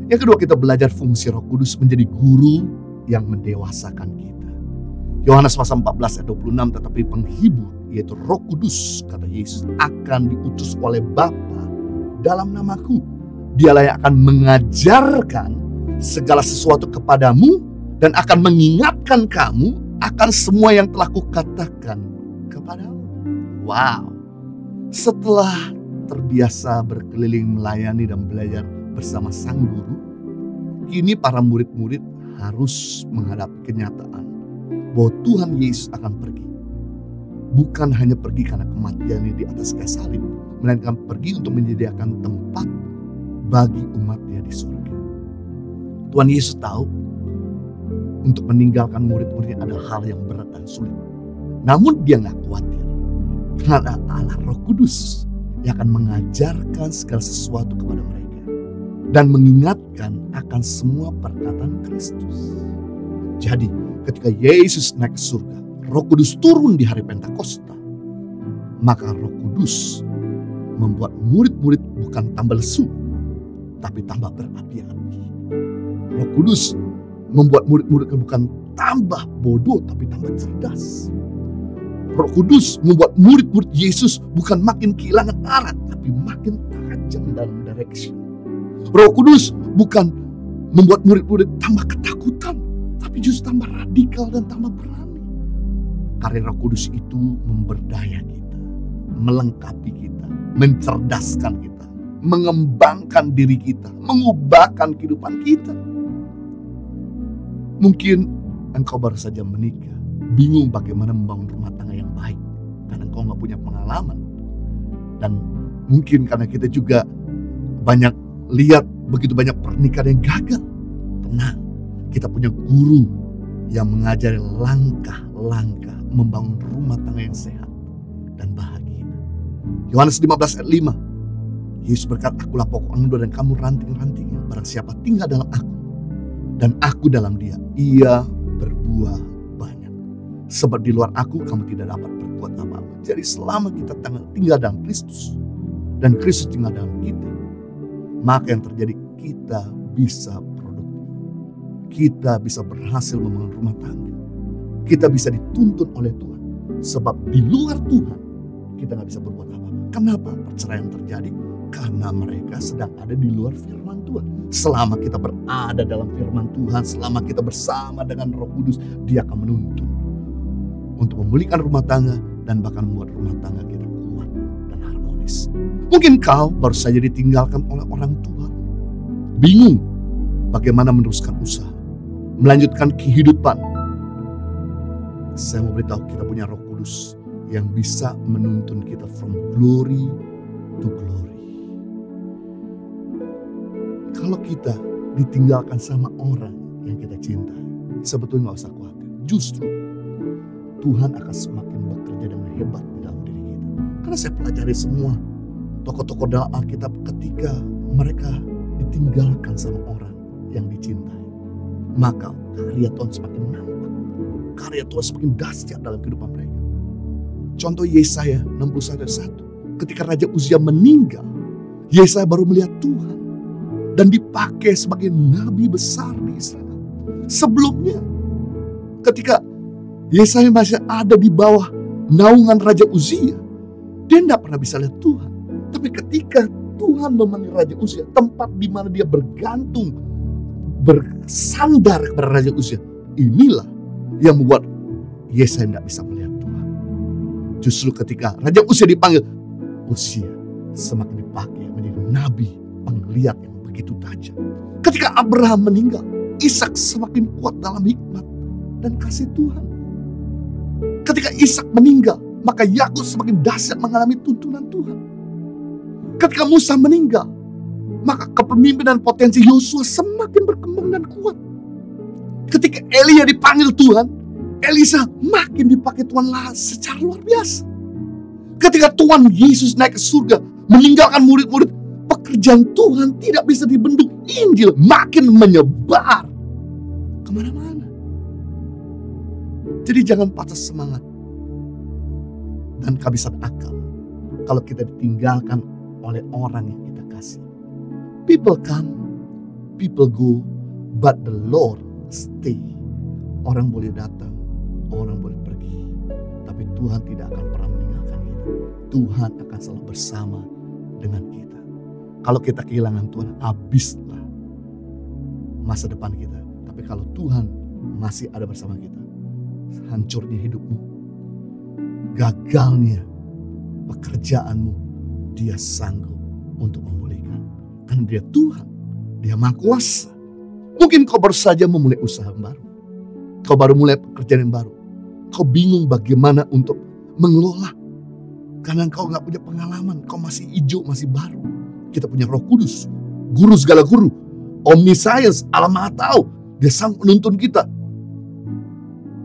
Yang kedua, kita belajar fungsi Roh Kudus menjadi guru yang mendewasakan kita. Yohanes pasal 14 ayat 26, tetapi penghibur yaitu Roh Kudus, kata Yesus, akan diutus oleh Bapa dalam namaku. Dialah yang akan mengajarkan segala sesuatu kepadamu dan akan mengingatkan kamu akan semua yang telah kukatakan kepadamu. Wow. Setelah terbiasa berkeliling melayani dan belajar bersama sang guru, kini para murid-murid harus menghadapi kenyataan bahwa Tuhan Yesus akan pergi. Bukan hanya pergi karena kematiannya di atas kayu salib, melainkan pergi untuk menyediakan tempat bagi umatnya di surga. Tuhan Yesus tahu untuk meninggalkan murid-muridnya adalah hal yang berat dan sulit. Namun dia gak khawatir, karena Allah Roh Kudus yang akan mengajarkan segala sesuatu kepada mereka dan mengingatkan akan semua perkataan Kristus. Jadi ketika Yesus naik ke surga, Roh Kudus turun di hari Pentakosta, maka Roh Kudus membuat murid-murid bukan tambah lesu, tapi tambah berapi-api. Roh Kudus membuat murid-murid bukan tambah bodoh, tapi tambah cerdas. Roh Kudus membuat murid-murid Yesus bukan makin kehilangan arah, tapi makin tajam dalam direction. Roh Kudus bukan membuat murid-murid tambah ketakutan, tapi justru tambah radikal dan tambah berani. Karena Roh Kudus itu memberdaya kita, melengkapi kita, mencerdaskan kita, mengembangkan diri kita, mengubahkan kehidupan kita. Mungkin engkau baru saja menikah, bingung bagaimana membangun rumah tangga yang baik, karena engkau gak punya pengalaman. Dan mungkin karena kita juga banyak lihat begitu banyak pernikahan yang gagal. Tenang, kita punya guru yang mengajari langkah-langkah membangun rumah tangga yang sehat dan bahagia. Yohanes 15 ayat 5, Yesus berkata, akulah pokok anggur dan kamu ranting-rantingnya. Barang siapa tinggal dalam aku dan aku dalam dia, ia berbuah banyak. Sebab di luar aku kamu tidak dapat berbuat apa-apa. Jadi selama kita tinggal dalam Kristus dan Kristus tinggal dalam kita, maka yang terjadi, kita bisa produktif. Kita bisa berhasil membangun rumah tangga. Kita bisa dituntun oleh Tuhan. Sebab di luar Tuhan kita gak bisa berbuat apa-apa. Kenapa perceraian terjadi? Karena mereka sedang ada di luar firman Tuhan. Selama kita berada dalam firman Tuhan, selama kita bersama dengan Roh Kudus, dia akan menuntun untuk memulihkan rumah tangga dan bahkan membuat rumah tangga kita kuat dan harmonis. Mungkin kau baru saja ditinggalkan oleh orang tua, bingung bagaimana meneruskan usaha, melanjutkan kehidupan. Saya mau beritahu, kita punya Roh Kudus yang bisa menuntun kita from glory to glory. Kalau kita ditinggalkan sama orang yang kita cintai, sebetulnya gak usah khawatir. Justru Tuhan akan semakin bekerja dengan hebat di dalam diri kita. Karena saya pelajari semua tokoh-tokoh dalam Alkitab ketika mereka ditinggalkan sama orang yang dicintai, maka karya Tuhan semakin nampak. Karya Tuhan semakin dahsyat dalam kehidupan mereka. Contoh Yesaya 61:1. Ketika Raja Uzia meninggal, Yesaya baru melihat Tuhan dan dipakai sebagai nabi besar di Israel. Sebelumnya, ketika Yesaya masih ada di bawah naungan Raja Uzia, dia tidak pernah bisa lihat Tuhan. Tapi ketika Tuhan memanggil Raja Uzia, tempat di mana dia bergantung, bersandar kepada Raja Uzia, inilah yang membuat Yesaya tidak bisa melihat Tuhan. Justru ketika Raja Uzia dipanggil, Uzia semakin dipakai menjadi nabi penglihat yang begitu tajam. Ketika Abraham meninggal, Ishak semakin kuat dalam hikmat dan kasih Tuhan. Ketika Ishak meninggal, maka Yakub semakin dahsyat mengalami tuntunan Tuhan. Ketika Musa meninggal, maka kepemimpinan potensi Yosua semakin berkembang dan kuat. ketika Elia dipanggil Tuhan, Elisa makin dipakai Tuhan lah secara luar biasa. Ketika Tuhan Yesus naik ke surga, meninggalkan murid-murid, pekerjaan Tuhan tidak bisa dibendung. Injil makin menyebar kemana-mana. Jadi jangan patah semangat dan kehabisan akal kalau kita ditinggalkan oleh orang yang kita kasih. People come, people go, but the Lord stay. Orang boleh datang, orang boleh pergi, tapi Tuhan tidak akan pernah meninggalkan kita. Tuhan akan selalu bersama dengan kita. Kalau kita kehilangan Tuhan, habislah masa depan kita. Tapi kalau Tuhan masih ada bersama kita, hancurnya hidupmu, gagalnya pekerjaanmu, Dia sanggup untuk memulihkan. Karena Dia Tuhan, Dia Maha Kuasa. Mungkin kau baru saja memulai usaha baru, kau baru mulai pekerjaan yang baru, kau bingung bagaimana untuk mengelola. Karena kau gak punya pengalaman, kau masih hijau, masih baru. Kita punya Roh Kudus, guru segala guru, omniscience, Allah Maha Tahu. Dia sanggup menuntun kita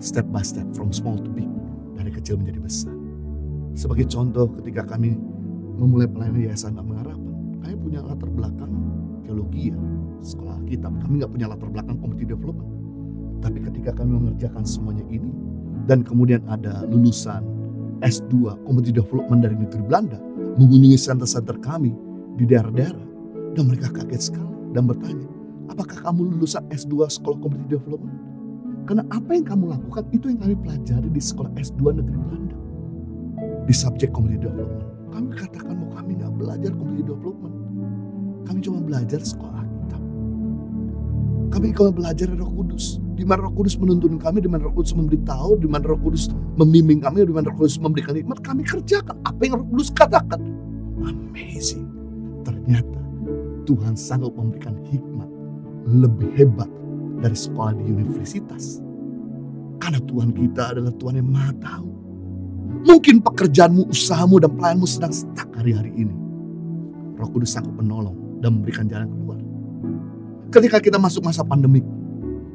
step by step, from small to big, dari kecil menjadi besar. Sebagai contoh, ketika kami memulai pelayanan Yayasan Damai Harapan, kami punya latar belakang teologi, sekolah kitab. Kami gak punya latar belakang community development. Tapi ketika kami mengerjakan semuanya ini, dan kemudian ada lulusan S2 Community Development dari negeri Belanda mengunjungi center-center kami di daerah-daerah, dan mereka kaget sekali dan bertanya, apakah kamu lulusan S2 Sekolah Community Development? Karena apa yang kamu lakukan itu yang kami pelajari di sekolah S2 negeri Belanda di subjek Community Development. Kami katakan bahwa kami gak belajar Community Development, kami cuma belajar sekolah kitab. Kami kalau belajar Roh Kudus, di mana Roh Kudus menuntun kami, di mana Roh Kudus memberitahu, di mana Roh Kudus membimbing kami, di mana Roh Kudus memberikan hikmat, kami kerjakan apa yang Roh Kudus katakan. Amazing. Ternyata Tuhan sanggup memberikan hikmat lebih hebat dari sekolah di universitas. Karena Tuhan kita adalah Tuhan yang Maha Tahu. Mungkin pekerjaanmu, usahamu, dan pelayanmu sedang stuck hari-hari ini. Roh Kudus sanggup menolong dan memberikan jalan keluar. Ketika kita masuk masa pandemik,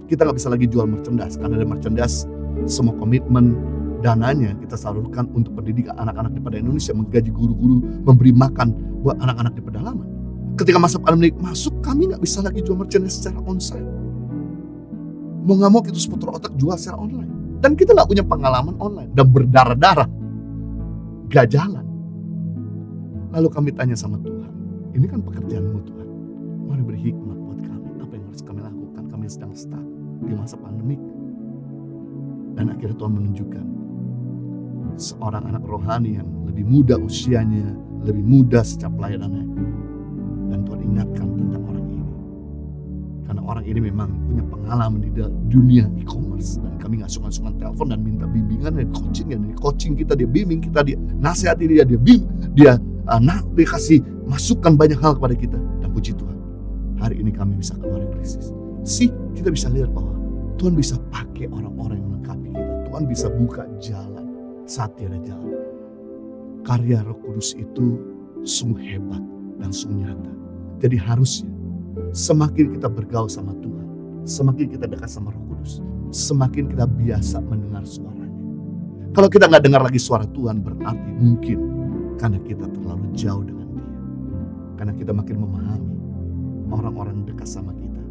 kita gak bisa lagi jual merchandise. Karena dari merchandise, semua komitmen dananya kita salurkan untuk pendidikan anak-anak di pedalaman Indonesia, menggaji guru-guru, memberi makan buat anak-anak di pedalaman. Ketika masa pandemik masuk, kami gak bisa lagi jual merchandise secara onsite. Mau gak mau kita seputar otak jual secara online. Dan kita gak punya pengalaman online dan berdarah-darah, gak jalan. Lalu kami tanya sama Tuhan, ini kan pekerjaanmu Tuhan, mari beri hikmat buat kami. Apa yang harus kami lakukan? Kami sedang stuck di masa pandemik. Dan akhirnya Tuhan menunjukkan seorang anak rohani yang lebih muda usianya, lebih muda secara pelayanannya. Dan Tuhan ingatkan tentang orang ini. Karena orang ini memang punya pengalaman di dunia e-commerce. Dan kami gak sungkan-sungkan telepon dan minta bimbingan dan coaching. Dan coaching kita, dia bimbing kita, dia nasihati dia dia kasih masukan banyak hal kepada kita. Dan puji Tuhan, hari ini kami bisa keluar dari krisis. Kita bisa lihat bahwa Tuhan bisa pakai orang-orang yang melengkapi kita. Tuhan bisa buka jalan saat tiada jalan. Karya Roh Kudus itu sungguh hebat dan sungguh nyata. Jadi harusnya semakin kita bergaul sama Tuhan, semakin kita dekat sama Roh Kudus, semakin kita biasa mendengar suaranya. Kalau kita gak dengar lagi suara Tuhan, berarti mungkin karena kita terlalu jauh dengan Dia. Karena kita makin memahami orang-orang dekat sama kita,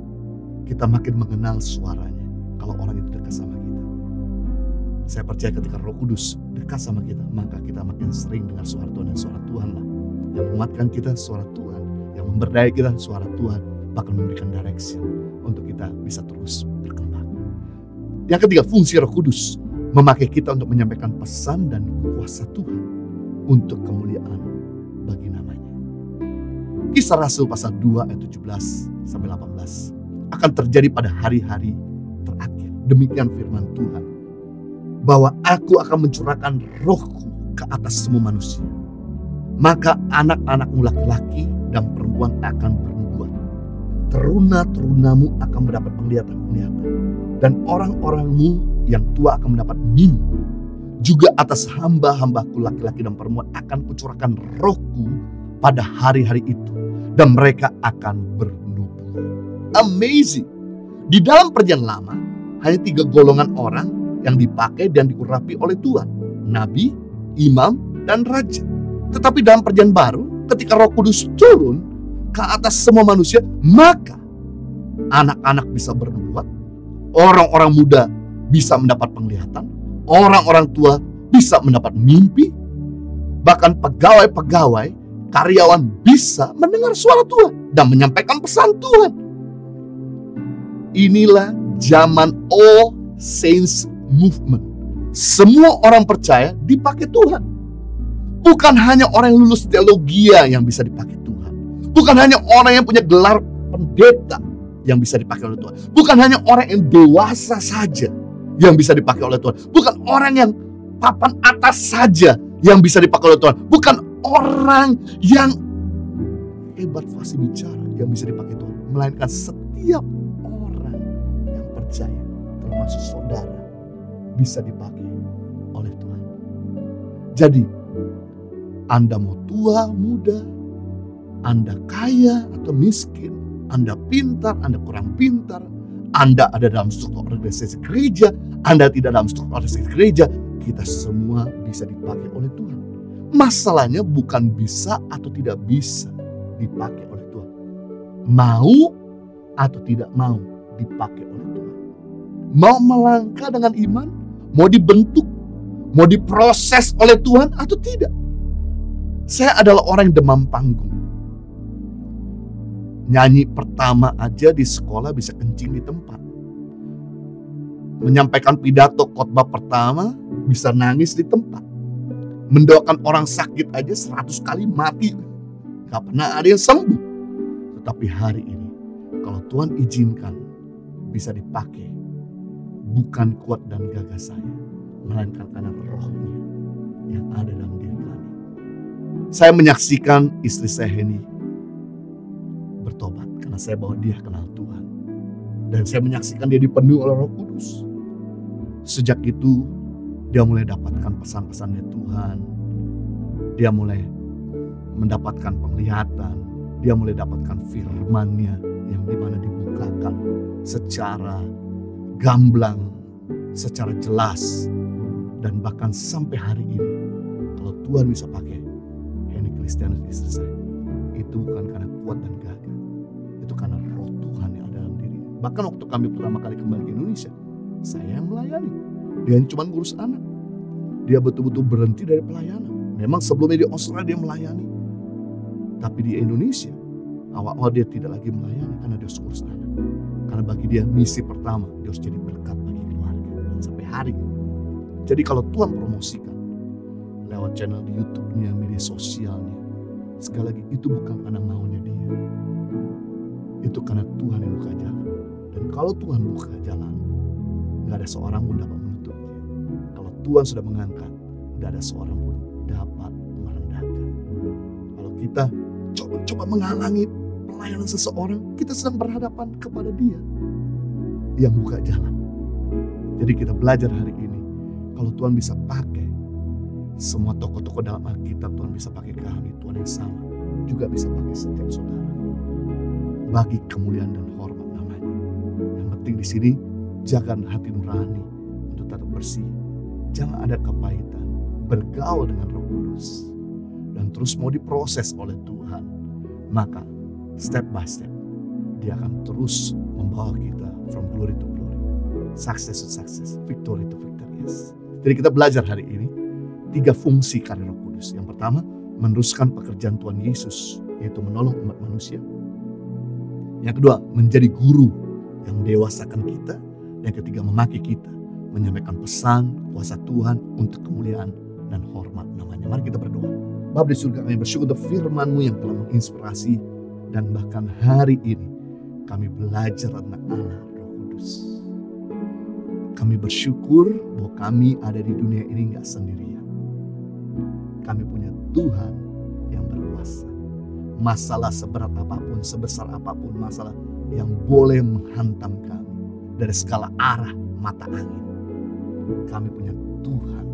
kita makin mengenal suaranya kalau orang itu dekat sama kita. Saya percaya ketika Roh Kudus dekat sama kita, maka kita makin sering dengar suara Tuhan. Dan suara Tuhan lah yang menguatkan kita, suara Tuhan yang memberdaya kita, suara Tuhan bakal memberikan direction untuk kita bisa terus berkembang. Yang ketiga, fungsi Roh Kudus memakai kita untuk menyampaikan pesan dan kuasa Tuhan untuk kemuliaan bagi namanya. Kisah Rasul pasal 2 ayat 17 sampai 18 akan terjadi pada hari-hari terakhir. Demikian firman Tuhan, bahwa aku akan mencurahkan rohku ke atas semua manusia. Maka anak-anakmu laki-laki dan perempuan akan bernubuat. Teruna-terunamu akan mendapat penglihatan-penglihatan. Dan orang-orangmu yang tua akan mendapat mimpi. Juga atas hamba-hambaku laki-laki dan perempuan akan kucurahkan rohku pada hari-hari itu. Dan mereka akan bernubuat. Amazing. Di dalam perjanjian lama, hanya 3 golongan orang yang dipakai dan diurapi oleh Tuhan. Nabi, imam, dan raja. Tetapi dalam perjanjian baru, ketika Roh Kudus turun ke atas semua manusia, maka anak-anak bisa bernubuat, orang-orang muda bisa mendapat penglihatan, orang-orang tua bisa mendapat mimpi, bahkan pegawai-pegawai, karyawan bisa mendengar suara Tuhan dan menyampaikan pesan Tuhan. Inilah zaman All Saints Movement. Semua orang percaya dipakai Tuhan. Bukan hanya orang yang lulus teologia yang bisa dipakai Tuhan. Bukan hanya orang yang punya gelar pendeta yang bisa dipakai oleh Tuhan. Bukan hanya orang yang dewasa saja yang bisa dipakai oleh Tuhan. Bukan orang yang papan atas saja yang bisa dipakai oleh Tuhan. Bukan orang yang hebat fasih bicara yang bisa dipakai Tuhan. Melainkan setiap orang yang percaya, termasuk saudara, bisa dipakai oleh Tuhan. Jadi, Anda mau tua, muda, Anda kaya atau miskin, Anda pintar, Anda kurang pintar, Anda ada dalam struktur organisasi gereja, Anda tidak dalam struktur organisasi gereja, kita semua bisa dipakai oleh Tuhan. Masalahnya bukan bisa atau tidak bisa dipakai oleh Tuhan. Mau atau tidak mau dipakai oleh Tuhan. Mau melangkah dengan iman, mau dibentuk, mau diproses oleh Tuhan atau tidak. Saya adalah orang yang demam panggung. Nyanyi pertama aja di sekolah bisa kencing di tempat. Menyampaikan pidato khotbah pertama bisa nangis di tempat. Mendoakan orang sakit aja 100 kali mati. Gak pernah ada yang sembuh. Tetapi hari ini, kalau Tuhan izinkan, bisa dipakai. Bukan kuat dan gagah saya, melainkan karena rohnya yang ada dalam diri kami. Saya menyaksikan istri saya Heni bertobat karena saya bawa dia kenal Tuhan. Dan saya menyaksikan dia dipenuhi oleh Roh Kudus. Sejak itu dia mulai dapatkan pesan-pesannya Tuhan. Dia mulai mendapatkan penglihatan. Dia mulai dapatkan firman-Nya yang dimana dibukakan secara gamblang, secara jelas. Dan bahkan sampai hari ini, kalau Tuhan bisa pakai Heni Kristianus istri saya, itu bukan karena kuat dan gagah. Itu karena roh Tuhan yang ada dalam dirinya. Bahkan waktu kami pertama kali kembali ke Indonesia, saya yang melayani. Dia cuma ngurus anak. Dia betul-betul berhenti dari pelayanan. Memang sebelumnya di Australia dia melayani. Tapi di Indonesia, awal-awal dia tidak lagi melayani karena dia harus ngurus anak. Karena bagi dia misi pertama, dia harus jadi berkat bagi keluarga. Dan sampai hari ini. Jadi kalau Tuhan promosikan lewat channel di YouTube-nya, media sosialnya, sekali lagi itu bukan karena maunya dia. Itu karena Tuhan yang buka jalan. Dan kalau Tuhan buka jalan, gak ada seorang pun dapat menutupnya. Kalau Tuhan sudah mengangkat, gak ada seorang pun dapat merendahkan. Kalau kita coba menghalangi pelayanan seseorang, kita sedang berhadapan kepada Dia yang buka jalan. Jadi kita belajar hari ini, kalau Tuhan bisa pakai semua tokoh-tokoh dalam Alkitab, Tuhan bisa pakai kami, Tuhan yang sama juga bisa pakai setiap saudara. Bagi kemuliaan dan hormat namanya. Yang penting di sini, jaga hati nurani untuk tetap bersih. Jangan ada kepahitan. Bergaul dengan Roh Kudus. Dan terus mau diproses oleh Tuhan. Maka step by step, Dia akan terus membawa kita from glory to glory. Success to success. Victory to victory. Yes. Jadi kita belajar hari ini 3 fungsi karya Roh Kudus. Yang pertama, meneruskan pekerjaan Tuhan Yesus, yaitu menolong umat manusia. Yang kedua, menjadi guru yang dewasakan kita. Yang ketiga, memakai kita menyampaikan pesan kuasa Tuhan untuk kemuliaan dan hormat namanya. Mari kita berdoa. Bapa di surga, kami bersyukur untuk firman-Mu yang telah menginspirasi. Dan bahkan hari ini kami belajar tentang Allah Roh Kudus. Kami bersyukur bahwa kami ada di dunia ini gak sendirian. Kami punya Tuhan yang berkuasa. Masalah seberat apapun, sebesar apapun masalah yang boleh menghantam kami dari segala arah mata angin. Kami punya Tuhan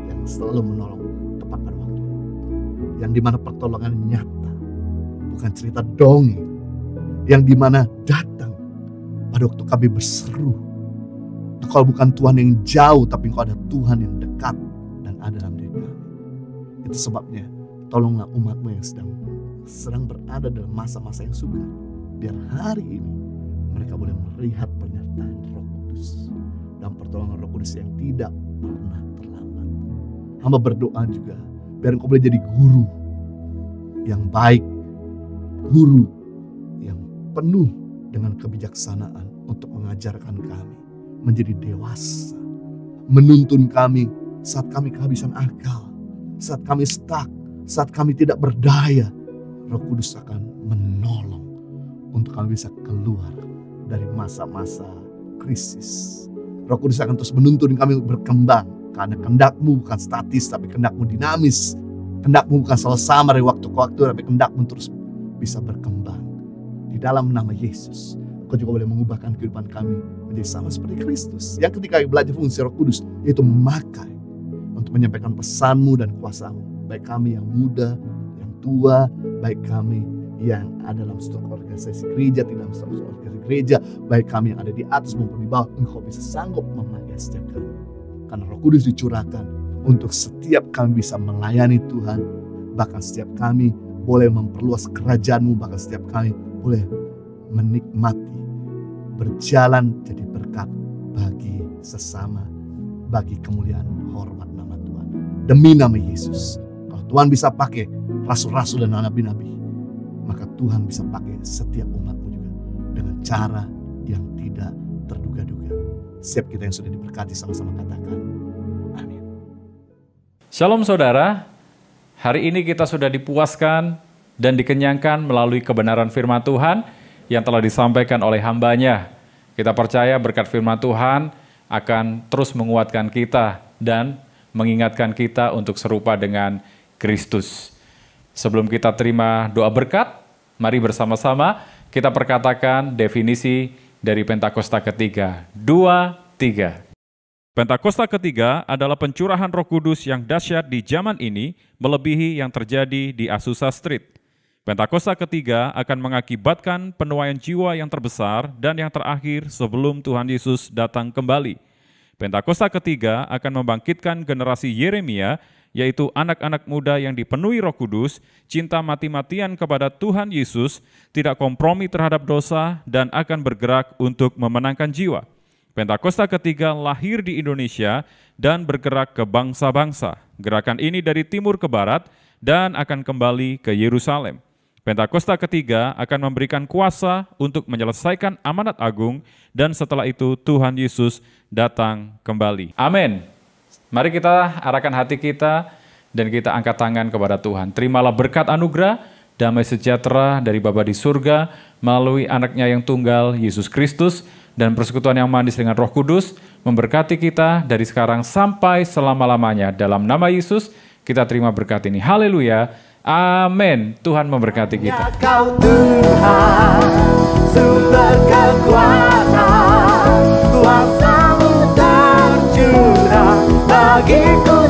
yang selalu menolong tepat pada waktu. Yang dimana pertolongan nyata, bukan cerita dongeng. Yang dimana datang pada waktu kami berseru, Engkau bukan Tuhan yang jauh, tapi Engkau ada Tuhan yang dekat dan ada dalam diri kami. Itu sebabnya tolonglah umat-Mu yang sedang berada dalam masa-masa yang sukar. Biar hari ini mereka boleh melihat penyertaan Roh Kudus dan pertolongan Roh Kudus yang tidak pernah terlambat. Hamba berdoa juga biar Engkau boleh jadi guru yang baik, guru yang penuh dengan kebijaksanaan untuk mengajarkan kami menjadi dewasa, menuntun kami saat kami kehabisan akal, saat kami stuck, saat kami tidak berdaya. Roh Kudus akan menolong untuk kami bisa keluar dari masa-masa krisis. Roh Kudus akan terus menuntun kami berkembang, karena kehendak-Mu bukan statis, tapi kehendak-Mu dinamis. Kehendak-Mu bukan selalu sama dari waktu ke waktu, tapi kehendak-Mu terus bisa berkembang. Di dalam nama Yesus, Engkau juga boleh mengubahkan kehidupan kami menjadi sama seperti Kristus. Yang ketika belajar fungsi Roh Kudus, yaitu memakai untuk menyampaikan pesan-Mu dan kuasa-Mu. Baik kami yang muda, yang tua, baik kami yang ada dalam struktur organisasi gereja, tidak dalam struktur organisasi gereja, baik kami yang ada di atas maupun di bawah, Engkau bisa sanggup memakai setiap kami. Karena Roh Kudus dicurahkan untuk setiap kami bisa melayani Tuhan. Bahkan setiap kami boleh memperluas kerajaan-Mu, bahkan setiap kami boleh menikmati berjalan jadi berkat bagi sesama, bagi kemuliaan hormat nama Tuhan. Demi nama Yesus, kalau Tuhan bisa pakai rasul-rasul dan nabi-nabi, maka Tuhan bisa pakai setiap umat-Mu juga dengan cara yang tidak terduga-duga. Setiap kita yang sudah diberkati sama-sama katakan amin. Shalom saudara, hari ini kita sudah dipuaskan dan dikenyangkan melalui kebenaran firman Tuhan yang telah disampaikan oleh hamba-Nya. Kita percaya berkat firman Tuhan akan terus menguatkan kita dan mengingatkan kita untuk serupa dengan Kristus. Sebelum kita terima doa berkat, mari bersama-sama kita perkatakan definisi dari Pentakosta ketiga. 2, 3. Pentakosta ketiga adalah pencurahan Roh Kudus yang dahsyat di zaman ini, melebihi yang terjadi di Azusa Street. Pentakosta ketiga akan mengakibatkan penuaian jiwa yang terbesar dan yang terakhir sebelum Tuhan Yesus datang kembali. Pentakosta ketiga akan membangkitkan generasi Yeremia, yaitu anak-anak muda yang dipenuhi Roh Kudus, cinta mati-matian kepada Tuhan Yesus, tidak kompromi terhadap dosa, dan akan bergerak untuk memenangkan jiwa. Pentakosta ketiga lahir di Indonesia dan bergerak ke bangsa-bangsa. Gerakan ini dari timur ke barat dan akan kembali ke Yerusalem. Pentakosta ketiga akan memberikan kuasa untuk menyelesaikan amanat agung dan setelah itu Tuhan Yesus datang kembali. Amin. Mari kita arahkan hati kita dan kita angkat tangan kepada Tuhan. Terimalah berkat anugerah, damai sejahtera dari Bapa di surga melalui anaknya yang tunggal, Yesus Kristus, dan persekutuan yang manis dengan Roh Kudus memberkati kita dari sekarang sampai selama-lamanya. Dalam nama Yesus kita terima berkat ini. Haleluya. Amin. Tuhan memberkati kita. Kau Tuhan, sumber kekuatan, kuasa-Mu tercurah bagiku.